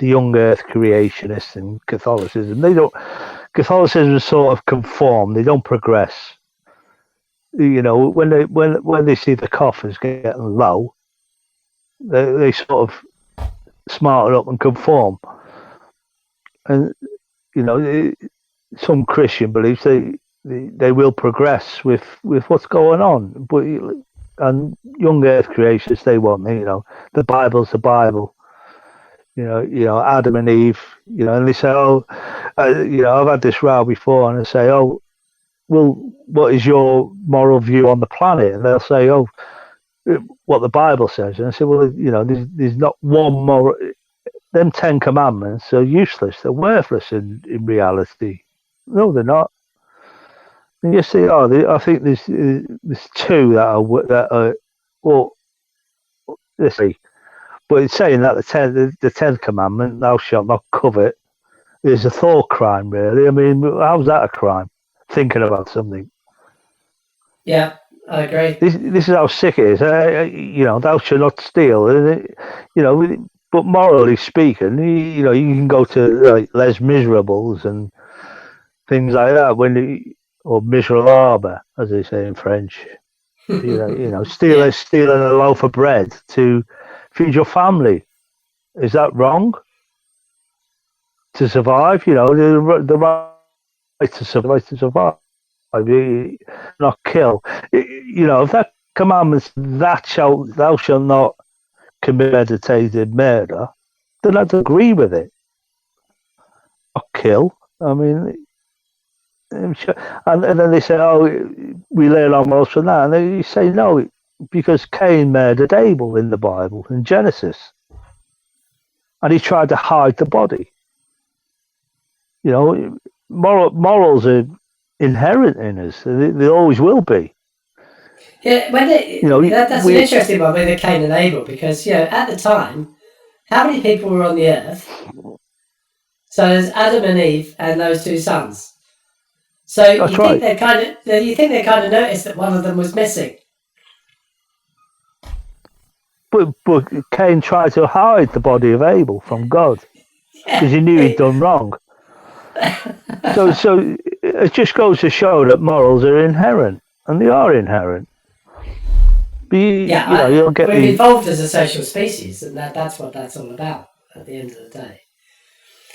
young Earth creationists and Catholicism. Catholicism is sort of conform. They don't progress. When they see the coffers getting low, they sort of smarten up and conform. And some Christian beliefs they will progress with what's going on. But and young Earth creationists, they want, the Bible's the Bible. Adam and Eve, and they say, I've had this row before, and they say, oh, well, what is your moral view on the planet? And they'll say, oh, what the Bible says. And I say, well, there's not one moral. Them 10 Commandments are useless. They're worthless in reality. No, they're not. And you see, I think there's two that are well, let's see. But it's saying that the 10th Commandment, thou shalt not covet, is a thought crime, really. I mean, how's that a crime? Thinking about something. Yeah, I agree. This is how sick it is. Thou shalt not steal. But morally speaking, you can go to like Les Miserables and things like that or miserable, as they say in French. Stealing a loaf of bread to feed your family. Is that wrong? To survive, the right to survive, not kill. If that commandment, thou shalt not commit meditated murder, then I'd agree with it. Not kill. I mean, and then they say, oh, we learn our morals from that, and they say no, because Cain murdered Abel in the Bible in Genesis, and he tried to hide the body. Morals are inherent in us. They always will be. Yeah, that's an interesting one with the Cain and Abel, because at the time, how many people were on the earth? So there's Adam and Eve and those two sons. So you think they kind of noticed that one of them was missing? But Cain tried to hide the body of Abel from God because he knew he'd done wrong. So it just goes to show that morals are inherent, and they are inherent. But we've evolved as a social species, and that's what that's all about at the end of the day.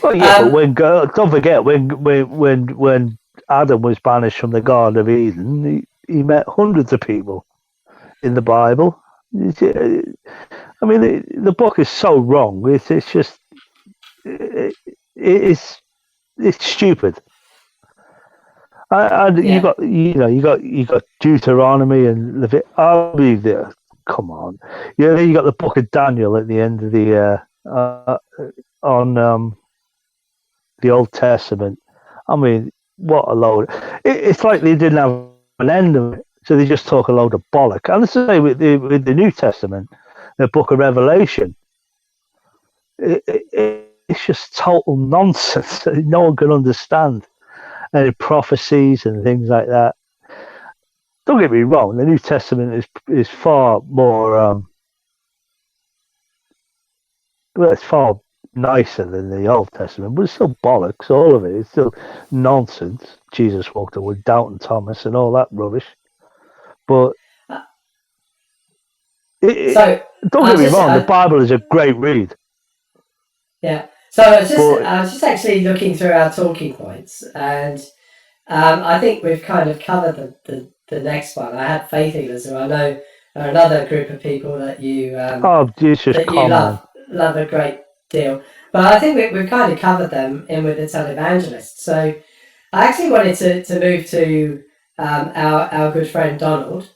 Well, yeah, but don't forget when Adam was banished from the Garden of Eden, he met hundreds of people in the Bible. I mean, the book is so wrong. It's just it's stupid. And you got Deuteronomy and Leviticus. Come on, you got the book of Daniel at the end of the on the Old Testament. I mean, what a load! It's like they didn't have an end of it, so they just talk a load of bollock. And the same with the New Testament, the Book of Revelation. It's just total nonsense. No one can understand any prophecies and things like that. Don't get me wrong; the New Testament is far more. It's far nicer than the Old Testament, but it's still bollocks. All of it. It's still nonsense. Jesus walked away with Doubting Thomas and all that rubbish. But don't get me wrong. The Bible is a great read. Yeah. So I was just actually looking through our talking points, and I think we've kind of covered the next one. I had faith healers, who I know are another group of people that you love a great deal. But I think we've kind of covered them in with the televangelists. So I actually wanted to move to our good friend Donald,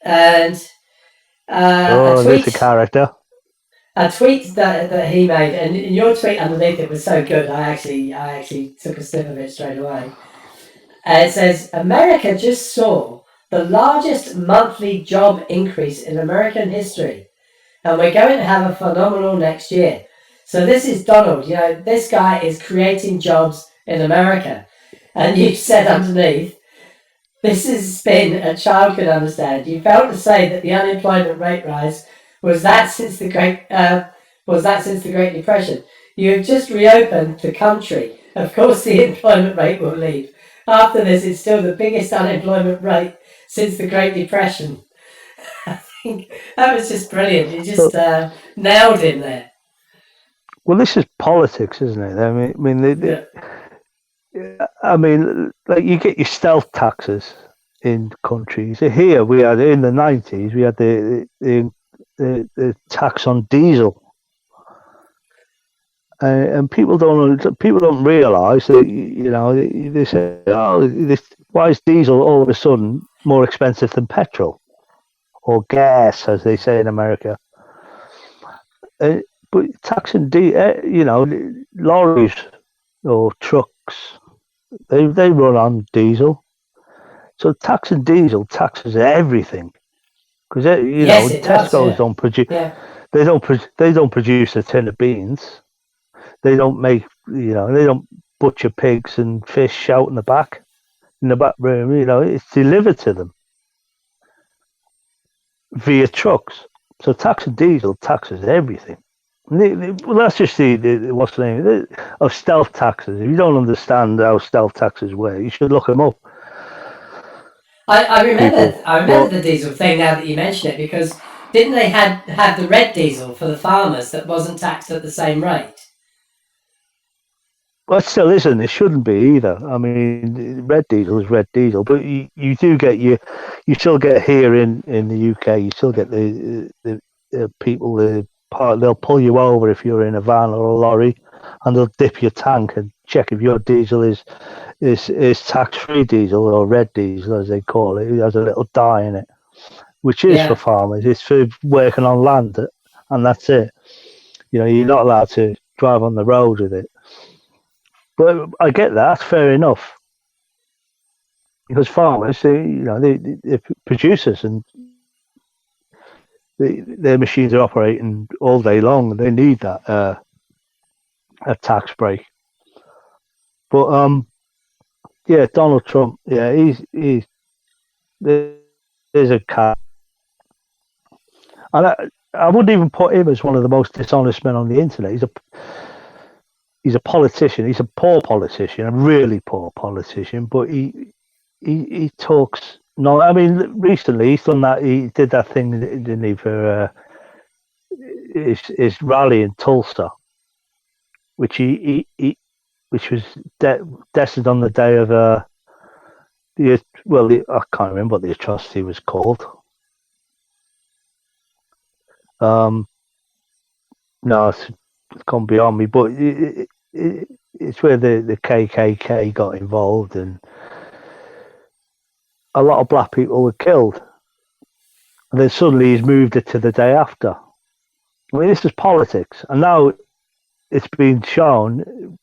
and there's a character. A tweet that he made, and your tweet underneath it was so good. I actually took a snip of it straight away. And it says, America just saw the largest monthly job increase in American history, and we're going to have a phenomenal next year. So this is Donald. This guy is creating jobs in America, and you said underneath, this is spin a child can understand. You failed to say that the unemployment rate rise was that since the Great Depression. You have just reopened the country. Of course, the employment rate will leave. After this, it's still the biggest unemployment rate since the Great Depression. I think that was just brilliant. You just nailed him there. Well, this is politics, isn't it? I mean, like you get your stealth taxes in countries. Here we had in the 90s we had the tax on diesel, and people don't realise that they say, oh, why is diesel all of a sudden more expensive than petrol or gas, as they say in America? But taxing lorries or trucks, they run on diesel. So taxing diesel taxes everything, because Yes, it does. Tesco's Yeah. don't produce Yeah. they don't produce a tin of beans. They don't make they don't butcher pigs and fish out in the back room. It's delivered to them via trucks. So taxing diesel taxes everything. Well, that's just what's the name of stealth taxes. If you don't understand how stealth taxes work, you should look them up. I remember. People, I remember the diesel thing now that you mention it, because didn't they have the red diesel for the farmers that wasn't taxed at the same rate? well, it still isn't. It shouldn't be either. I mean, red diesel is red diesel, but you do get you still get here in the UK. You still get the people they'll pull you over if you're in a van or a lorry, and they'll dip your tank and check if your diesel is tax free diesel or red diesel as they call it. It has a little dye in it, which is for Yeah. farmers. It's for working on land, and that's it. You're not allowed to drive on the road with it. But I get that. That's fair enough, because farmers, they're producers, and their machines are operating all day long, and they need that a tax break. But yeah, Donald Trump, yeah, he's there's a cat, and I wouldn't even put him as one of the most dishonest men on the internet. He's a politician. He's a poor politician, a really poor politician, but he talks. No, I mean, recently he's done that. He did that thing, didn't he, for his rally in Tulsa, which which was destined on the day of I can't remember what the atrocity was called. No, it's gone beyond me, but it's where the KKK got involved, and a lot of black people were killed. And then suddenly he's moved it to the day after. I mean, this is politics, and now it's been shown.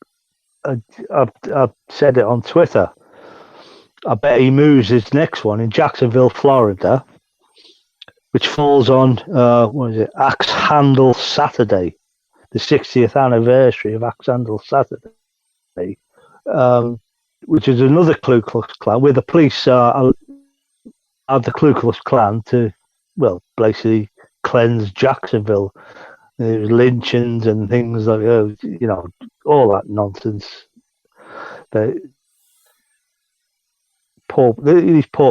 I've said it on Twitter. I bet he moves his next one in Jacksonville, Florida, which falls on Axe Handle Saturday, the 60th anniversary of Axe Handle Saturday, which is another Ku Klux Klan, where the police are the Ku Klux Klan to, basically cleanse Jacksonville. There was lynchings and things like all that nonsense. These poor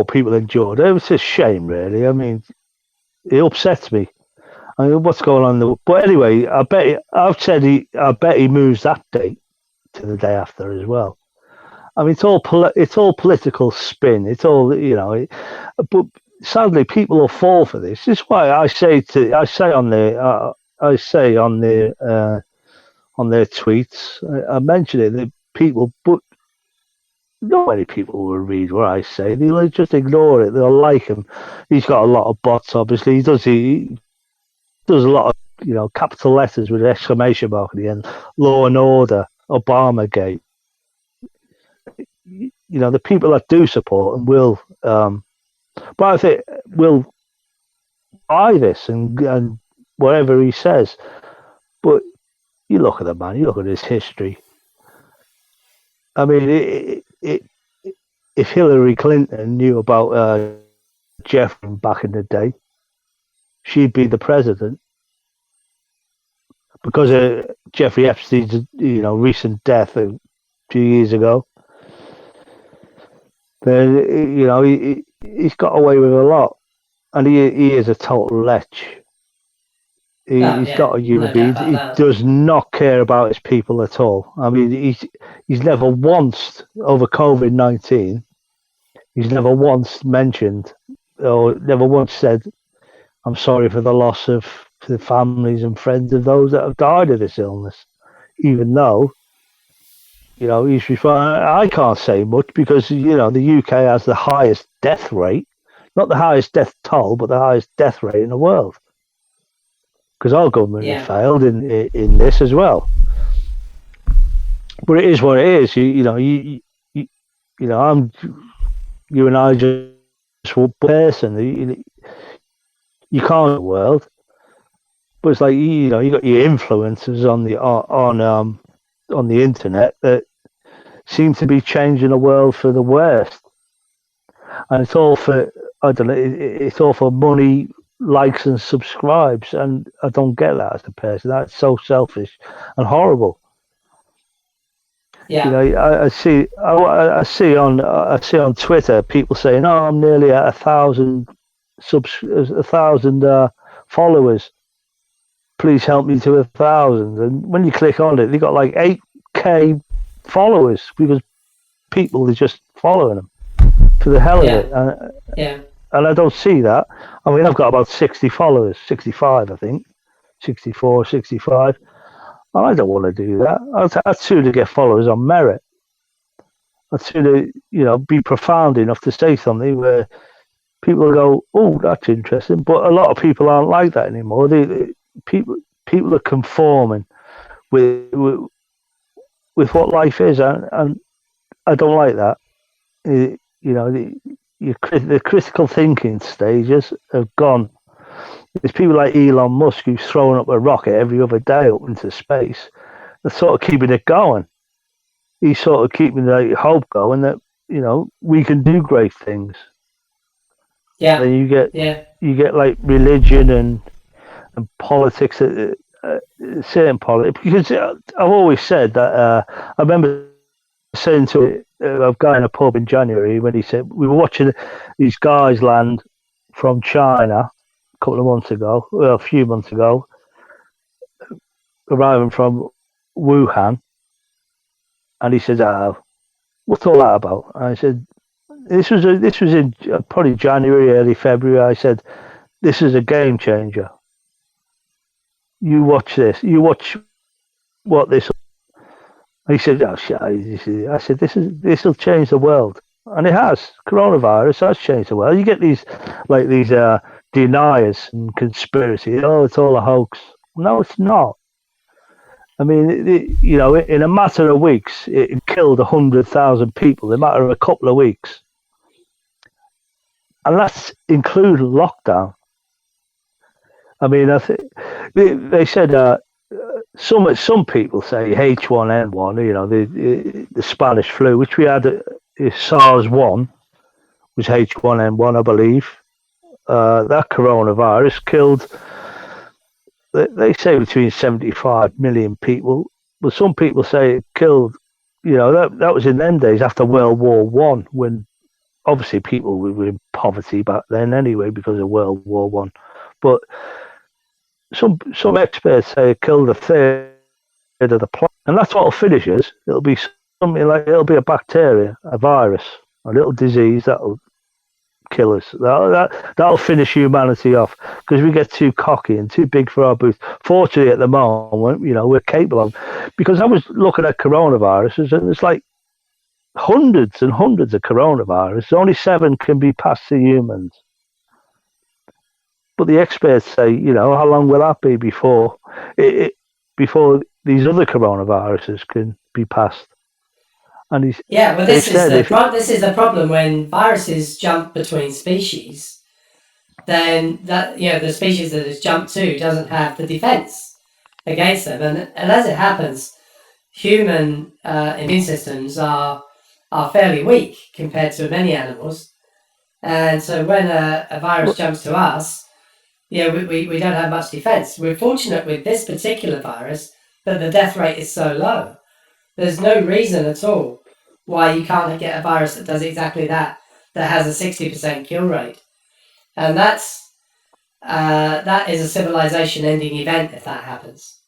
people endured. It was a shame, really. I mean, it upsets me. I mean, what's going on? But anyway, I bet he moves that date to the day after as well. I mean, it's all political spin. It's all but sadly, people will fall for this. This is why I say on their tweets. I mention it that people, but not many people will read what I say. They'll just ignore it. They'll like him. He's got a lot of bots, obviously. He does a lot of capital letters with an exclamation mark at the end. Law and Order, Obamagate. The people that do support him will, but I think will buy this and whatever he says. But you look at the man. You look at his history. I mean, if Hillary Clinton knew about Jeffrey back in the day, she'd be the president. Because of Jeffrey Epstein's, recent death a few years ago, then he's got away with a lot, and he is a total lech. He's not a human being. He does not care about his people at all. I mean, he's never once over COVID-19 He's never once mentioned or never once said, "I'm sorry for the loss of the families and friends of those that have died of this illness," even though he's referring. I can't say much because the UK has the highest death rate, not the highest death toll, but the highest death rate in the world. Because our government has Yeah, failed in this as well. But it is what it is. I'm you and I just one person. You can't the world, but it's like you got your influencers on the internet that seem to be changing the world for the worst, and it's all for I don't know. It's all for money, likes, and subscribes, and I don't get that as a person. That's so selfish and horrible. yeah, I see on Twitter people saying, "Oh, I'm nearly at 1,000 followers. Please help me to 1,000." And when you click on it, they got like 8K followers because people are just following them for the hell of yeah, it. yeah, And I don't see that. I mean, I've got about 60 followers, 65, I think, 64, 65. And I don't want to do that. I'd sooner get followers on merit. I'd sooner, be profound enough to say something where people go, "Oh, that's interesting." But a lot of people aren't like that anymore. People people are conforming with with what life is, and I don't like that. The critical thinking stages have gone. There's people like Elon Musk who's throwing up a rocket every other day up into space. That's sort of keeping it going. He's sort of keeping the hope going that we can do great things. yeah, Then yeah, you get like religion and politics, certain politics. Because I've always said that. I remember saying to a guy in a pub in January when he said we were watching these guys land from China a couple of months ago, well, a few months ago, arriving from Wuhan, and he said, "What's all that about?" And I said, this was in probably January, early February." I said, "This is a game changer. You watch this. You watch what this." And he said, "Oh shit." I said, this will change the world," and it has. Coronavirus has changed the world. You get these deniers and conspiracy. "Oh, it's all a hoax." No, it's not. I mean, in a matter of weeks, it killed 100,000 people in a matter of a couple of weeks, and that's including lockdown. I mean, they said some people say H1N1, the Spanish flu, which we had SARS-1 was H1N1, I believe. That coronavirus killed, they say, between 75 million people, but some people say it killed. That was in them days after World War One, when obviously people were in poverty back then anyway because of World War One. But some experts say it killed a third of the planet, and that's what finishes. It'll be something like it'll be a bacteria, a virus, a little disease that'll kill us. That'll finish humanity off because we get too cocky and too big for our boots. Fortunately, at the moment, we're capable of. Because I was looking at coronaviruses, and it's like hundreds and hundreds of coronaviruses. Only 7 can be passed to humans. But the experts say, how long will that be before these other coronaviruses can be passed? And yeah. Well, they've said if this is the problem when viruses jump between species. Then that the species that it's jumped to doesn't have the defense against them, and as it happens, human immune systems are fairly weak compared to many animals, and so when a virus jumps to us, we don't have much defense. We're fortunate with this particular virus that the death rate is so low. There's no reason at all why you can't get a virus that does exactly that has a 60% kill rate, and that is a civilization-ending event if that happens.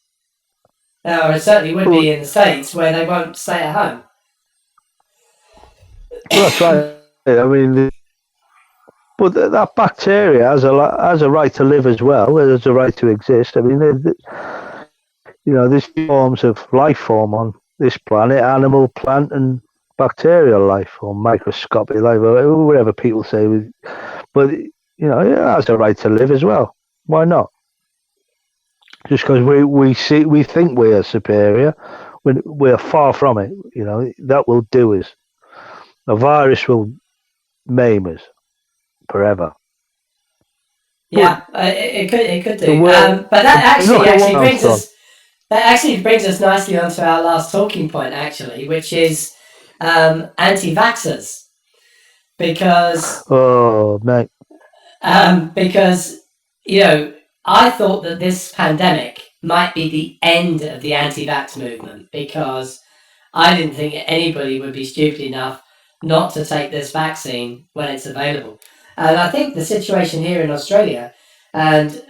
Or it certainly would well, be in the States where they won't stay at home. well, that's right. I mean, but that bacteria has a right to live as well. It has a right to exist. I mean, there's forms of life form on this planet: animal, plant, and bacterial life, or microscopic life, or whatever people say. But it has a right to live as well. Why not? Just because we think we are superior, when we're far from it. That will do us. A virus will maim us forever. But Yeah, it could the do. way But that look actually at what actually I've brings done. us that actually brings us nicely onto our last talking point, actually, which is anti-vaxxers, because Oh, mate. because I thought that this pandemic might be the end of the anti-vax movement, because I didn't think anybody would be stupid enough not to take this vaccine when it's available. And I think the situation here in Australia, and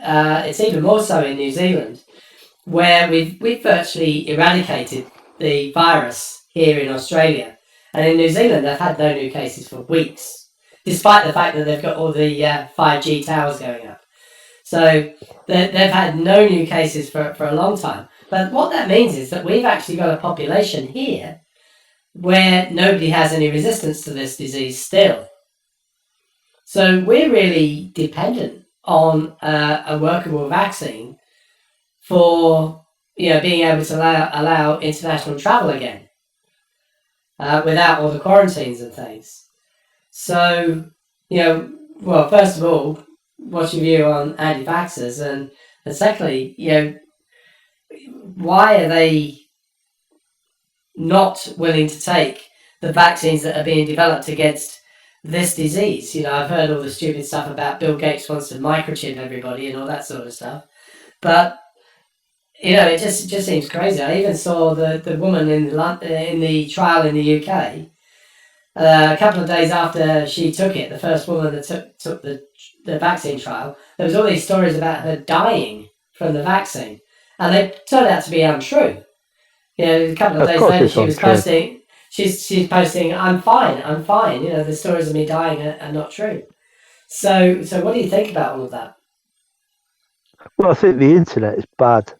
it's even more so in New Zealand, where we've virtually eradicated the virus here in Australia. And in New Zealand, they've had no new cases for weeks, despite the fact that they've got all the 5G towers going up. So they've had no new cases for a long time. But what that means is that we've actually got a population here where nobody has any resistance to this disease still. So we're really dependent on a workable vaccine for being able to allow international travel again without all the quarantines and things. So well, first of all, what's your view on anti-vaxxers, and secondly, why are they not willing to take the vaccines that are being developed against this disease? I've heard all the stupid stuff about Bill Gates wants to microchip everybody and all that sort of stuff, but it just seems crazy. I even saw the woman in the trial in the UK. A couple of days after she took it, the first woman that took the vaccine trial, there was all these stories about her dying from the vaccine, and they turned out to be untrue. A couple of Of days course, later, it's she was untrue. posting. She's posting, "I'm fine, I'm fine." The stories of me dying are not true. So what do you think about all of that? Well, I think the internet is bad.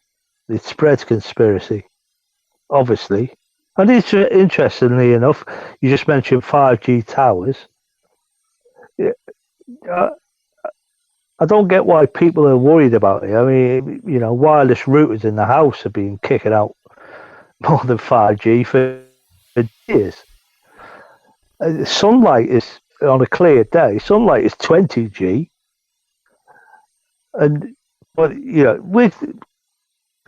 It spreads conspiracy, obviously. And interestingly enough, you just mentioned 5G towers. Yeah, I I don't get why people are worried about it. I mean, wireless routers in the house have been kicking out more than 5G for years. Sunlight is, on a clear day, sunlight is 20G. And, but,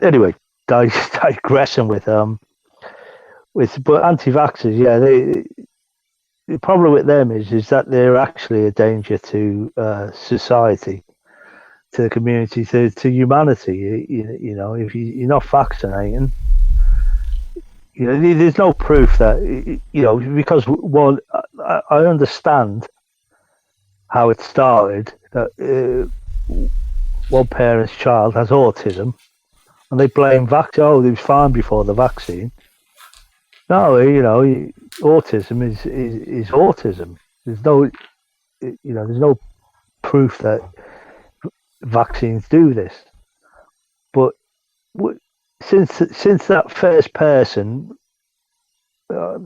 anyway, digressing but anti-vaxxers, yeah, the problem with them is that they're actually a danger to society, to the community, to humanity. If you're not vaccinating, there's no proof that because one, I understand how it started, that one parent's child has autism, and they blame vaccine. Oh, he was fine before the vaccine. No, autism is autism. There's no proof that vaccines do this. But since that first person, I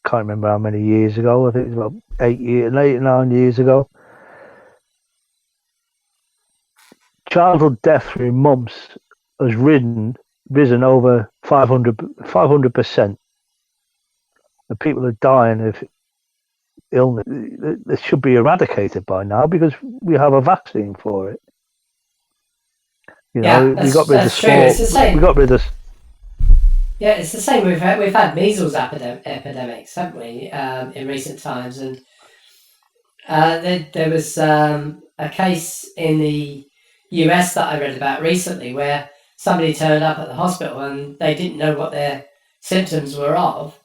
can't remember how many years ago. I think it was about 9 years ago. Childhood death through mumps has risen over 500%. And people are dying of illness. This should be eradicated by now because we have a vaccine for it. Yeah, We got rid of that's true. It's small. the We same. got rid of. Yeah, it's the same. We've had measles epidemics, haven't we, in recent times? And there was a case in the US that I read about recently where somebody turned up at the hospital and they didn't know what their symptoms were of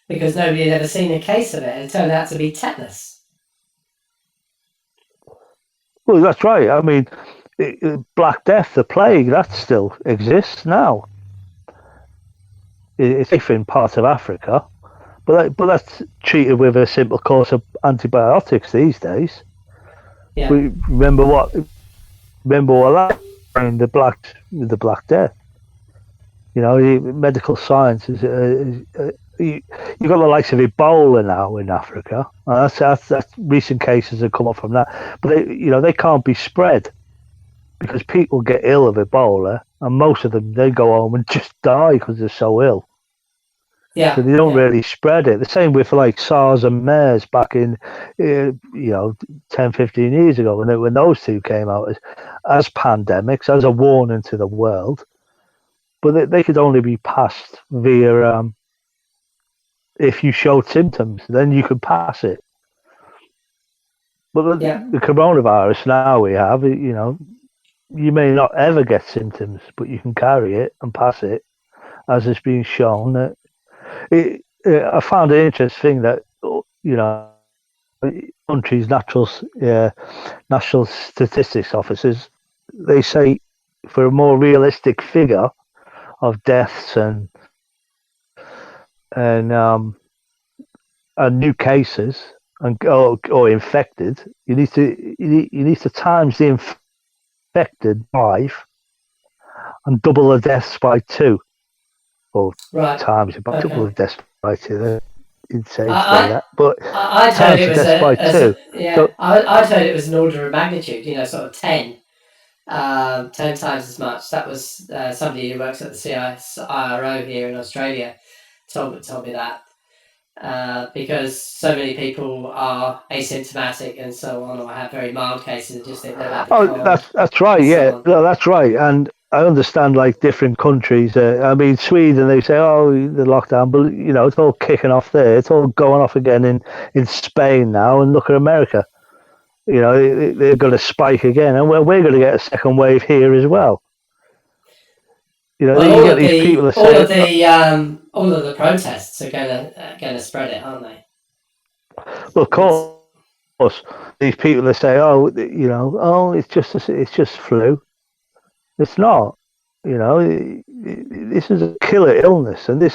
because nobody had ever seen a case of it. It turned out to be tetanus. Well, that's right. I mean, Black Death, the plague, that still exists now. It's safe in parts of Africa, but that's treated with a simple course of antibiotics these days. Yeah. We remember what that in the Black Death. You know, medical science you got the likes of Ebola now in Africa. That's recent cases have come up from that, but they can't be spread because people get ill of Ebola, and most of them they go home and just die because they're so ill. Yeah. So they don't Yeah. really spread it. The same with like SARS and MERS back in, 10, 15 years ago when those two came out as pandemics, as a warning to the world. But they could only be passed via if you showed symptoms, then you could pass it. But Yeah. the coronavirus now we have, you may not ever get symptoms, but you can carry it and pass it, as it's been shown. That I found it interesting that countries' national statistics officers, they say for a more realistic figure of deaths and new cases or infected, you need to times the infected by 5 and double the deaths by 2, or Right. times by double Okay. the deaths by 2. That's insane to say I that, but I'd heard times it the was deaths by a 2. yeah. So I'd heard it was an order of magnitude. Sort of 10, 10 times as much. That was somebody who works at the CSIRO here in Australia told me that. Because so many people are asymptomatic and so on, or have very mild cases and just think they've had the cold that's right. and so Yeah, on. no, that's right. And I understand like different countries. I mean, Sweden, they say, oh, the lockdown, but it's all kicking off there. It's all going off again in Spain now. And look at America. They're going to spike again, and we're going to get a second wave here as well. Well, You get these people that say, all of the protests are gonna spread it, aren't they? well, of It's course, these people that say, oh, it's just flu. It's not. This is a killer illness, and it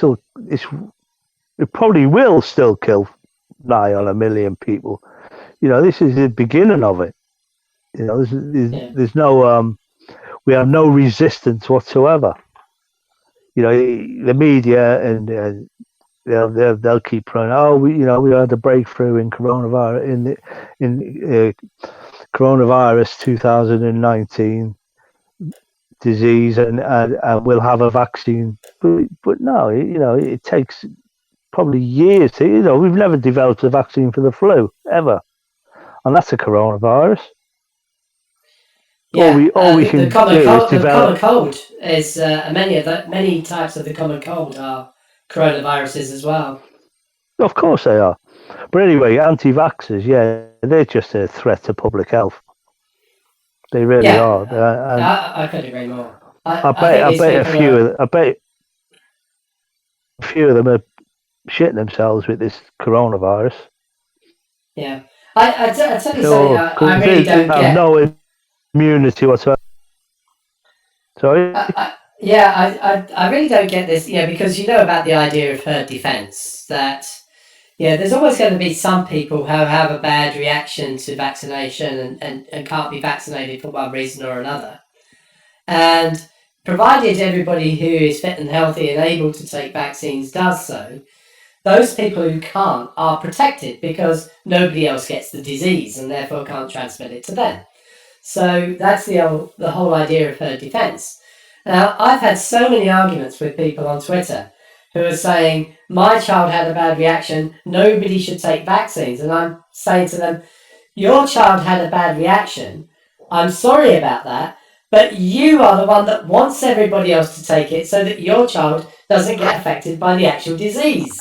probably will still kill nigh on 1 million people. This is the beginning of it. yeah, There's no we have no resistance whatsoever. The media and they'll keep trying. Oh, we had a breakthrough in coronavirus in coronavirus 2019 disease, and we'll have a vaccine. But no, it takes probably years to. We've never developed a vaccine for the flu ever, and that's a coronavirus. All yeah. we can do is The common develop. cold is many types of the common cold are coronaviruses as well. Of course they are. But anyway, anti-vaxxers, yeah, they're just a threat to public health. They really are. Yeah, And I could agree more. I I think these bet people are. a few of them are shitting themselves with this coronavirus. Yeah, I tell you something. So, I because really they don't have get. no immunity whatsoever. Sorry? Yeah, I really don't get this. Yeah, because you know about the idea of herd defense. That there's always going to be some people who have a bad reaction to vaccination and can't be vaccinated for one reason or another. And provided everybody who is fit and healthy and able to take vaccines does so, those people who can't are protected because nobody else gets the disease and therefore can't transmit it to them. So that's the whole idea of herd defense. Now, I've had so many arguments with people on Twitter who are saying, my child had a bad reaction, nobody should take vaccines. And I'm saying to them, your child had a bad reaction, I'm sorry about that, but you are the one that wants everybody else to take it so that your child doesn't get affected by the actual disease.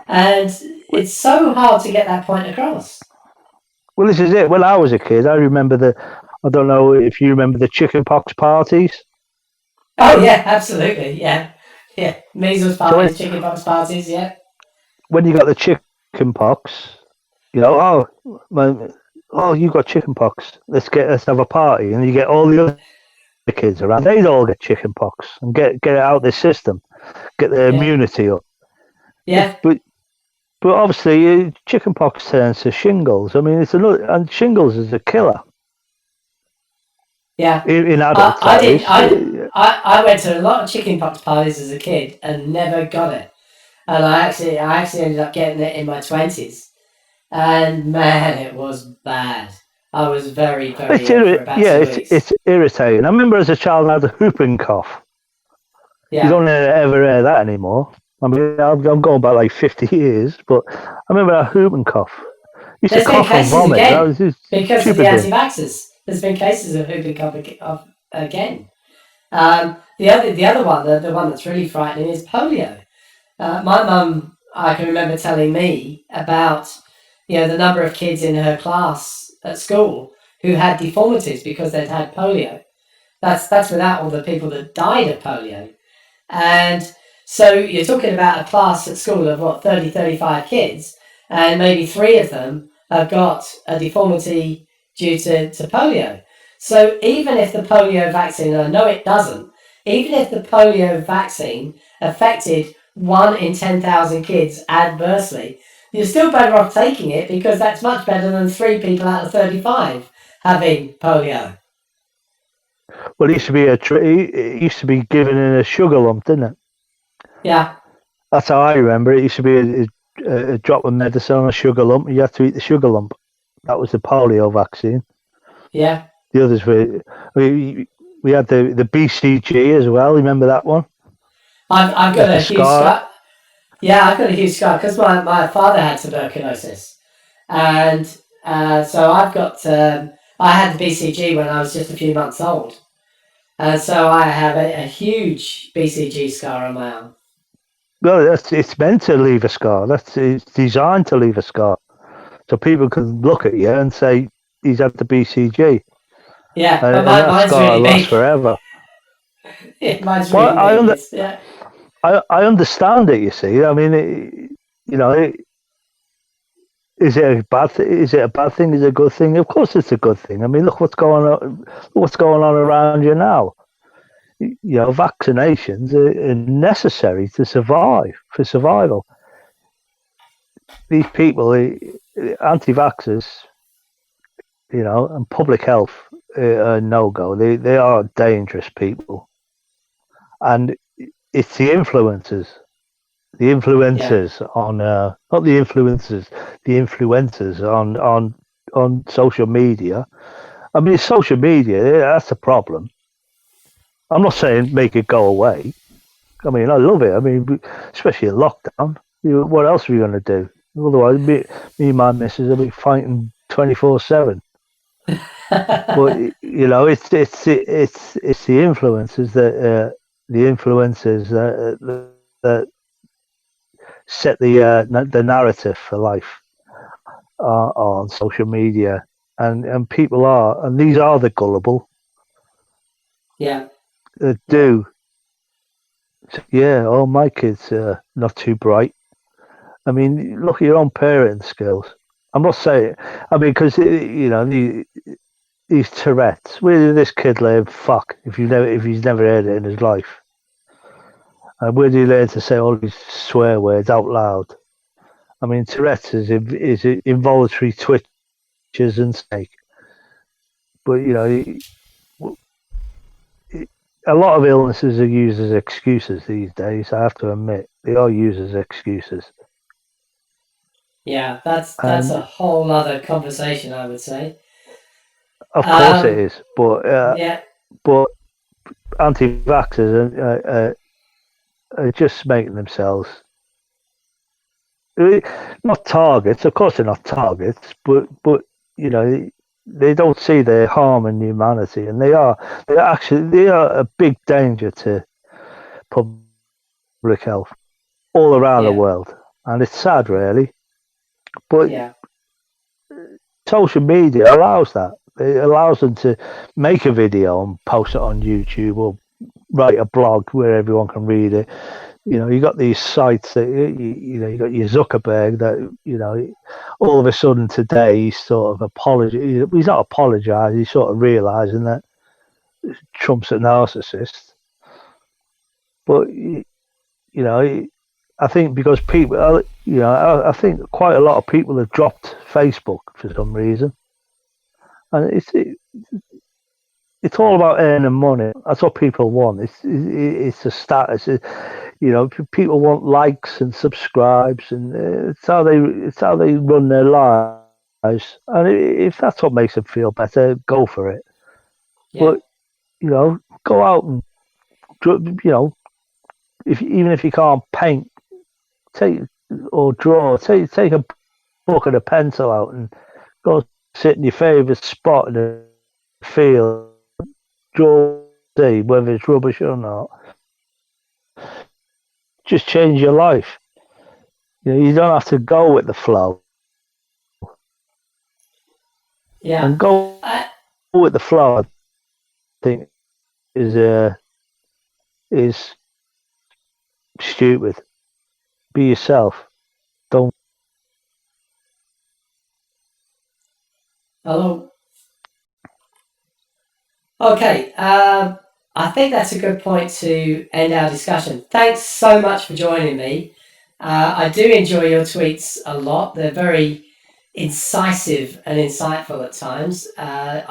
And it's so hard to get that point across. Well, this is it. When I was a kid, I don't know if you remember the chickenpox parties. Oh, yeah, absolutely, yeah. Yeah, measles So parties, chickenpox parties, yeah. when you got the chickenpox, you got chickenpox. Let's have a party, and you get all the other kids around. They'd all get chickenpox and get it out of their system, get their Yeah, immunity up. yeah, But But obviously, chickenpox turns to shingles. I mean, and shingles is a killer. Yeah. In I, adults, I that did. is. I went to a lot of chickenpox parties as a kid and never got it. And I actually ended up getting it in my 20s. And man, it was bad. I was very, very ill for about Yeah, 2 weeks. it's irritating. I remember as a child I had a whooping cough. You Yeah. don't ever hear that anymore. I mean, I'm going back like 50 years, but I remember a whooping cough. Used to There's been cough and cases vomit. That again was a because of the stupid thing. anti-vaxxers. There's been cases of whooping cough again. The other one, the one that's really frightening, is polio. My mum, I can remember telling me about the number of kids in her class at school who had deformities because they'd had polio. That's without all the people that died of polio. And so you're talking about a class at school of 30, 35 kids, and maybe 3 of them have got a deformity due to polio. So even if the polio vaccine, and I know it doesn't, even if the polio vaccine affected 1 in 10,000 kids adversely, you're still better off taking it because that's much better than 3 people out of 35 having polio. Well, it used to be given in a sugar lump, didn't it? Yeah. That's how I remember it. It used to be a drop of medicine on a sugar lump. You had to eat the sugar lump. That was the polio vaccine. Yeah. The others were we had the BCG as well. Remember that one? I've You got had a to huge scar. scar. Yeah, I've got a huge scar because my father had tuberculosis, and so I've got I had the BCG when I was just a few months old, and so I have a huge BCG scar on my arm. Well, it's meant to leave a scar. It's designed to leave a scar, so people can look at you and say he's had the BCG, Yeah, but and that mine's scar really lasts big. forever. Yeah, mine's Well, really big. It's yeah, I understand it. You see, I mean, you know, is it a bad thing? Is it a bad thing? Is it a good thing? Of course, it's a good thing. I mean, look what's going on. Look what's going on around you now. You know, vaccinations are necessary to survive, for survival. These people, anti-vaxxers, and public health are no-go. They are dangerous people, and it's the yeah, influencers on not the influencers, the influencers on social media. I mean, social media, that's a problem. I'm not saying make it go away. I mean, I love it. I mean, especially in lockdown. What else are we going to do? Otherwise, me and my missus will be fighting 24/7. But it's the influencers that set the narrative for life on social media, and people are, and these are the gullible yeah, that yeah, do. Yeah, oh, my kids are not too bright. I mean, look at your own parenting skills. I'm not saying, I mean, because these Tourette's. Where did this kid learn fuck if he's never heard it in his life? And where did he learn to say all these swear words out loud? I mean, Tourette's is involuntary twitches and snake. But a lot of illnesses are used as excuses these days. I have to admit, they are used as excuses. yeah. That's a And whole other conversation, I would say. of course it Um, is, but anti-vaxxers are just making themselves uh, not targets. Of course, they're not targets, but you know they don't see their harm in humanity, and they are a big danger to public health all around the yeah, world, and it's sad, really. But yeah, social media allows that. It allows them to make a video and post it on YouTube or write a blog where everyone can read it. You got these sites that you got your Zuckerberg that all of a sudden today he's sort of he's not apologizing, he's sort of realizing that Trump's a narcissist. But I think because people, I think quite a lot of people have dropped Facebook for some reason, and it's all about earning money. That's what people want. It's a status. People want likes and subscribes, and it's how they run their lives. And if that's what makes them feel better, go for it. Yeah. But go out and even if you can't paint, take or draw, take a book and a pencil out and go sit in your favourite spot in the field, draw, see whether it's rubbish or not. Just change your life. You don't have to go with the flow. Yeah. And go with the flow, I think, is stupid. Be yourself. Don't. Hello. Okay. I think that's a good point to end our discussion. Thanks so much for joining me. I do enjoy your tweets a lot. They're very incisive and insightful at times. I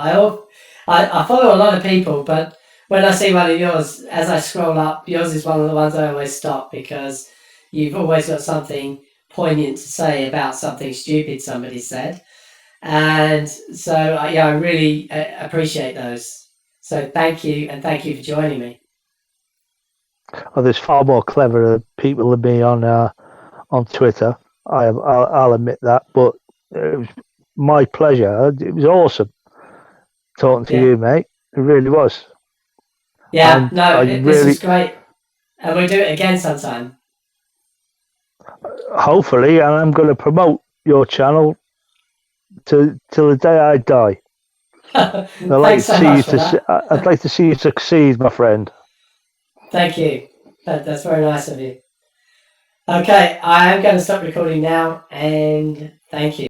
follow a lot of people, but when I see one of yours, as I scroll up, yours is one of the ones I always stop because you've always got something poignant to say about something stupid somebody said. And so, I really appreciate those. So thank you, and thank you for joining me. There's far more clever people than me on Twitter. I'll admit that, but it was my pleasure. It was awesome talking to you, mate. It really was. Yeah, and I this was great. And we'll do it again sometime. Hopefully, and I'm going to promote your channel till the day I die. Thanks so much for that. I'd like to see you succeed, my friend. Thank you. That's very nice of you. Okay, I am going to stop recording now, and thank you.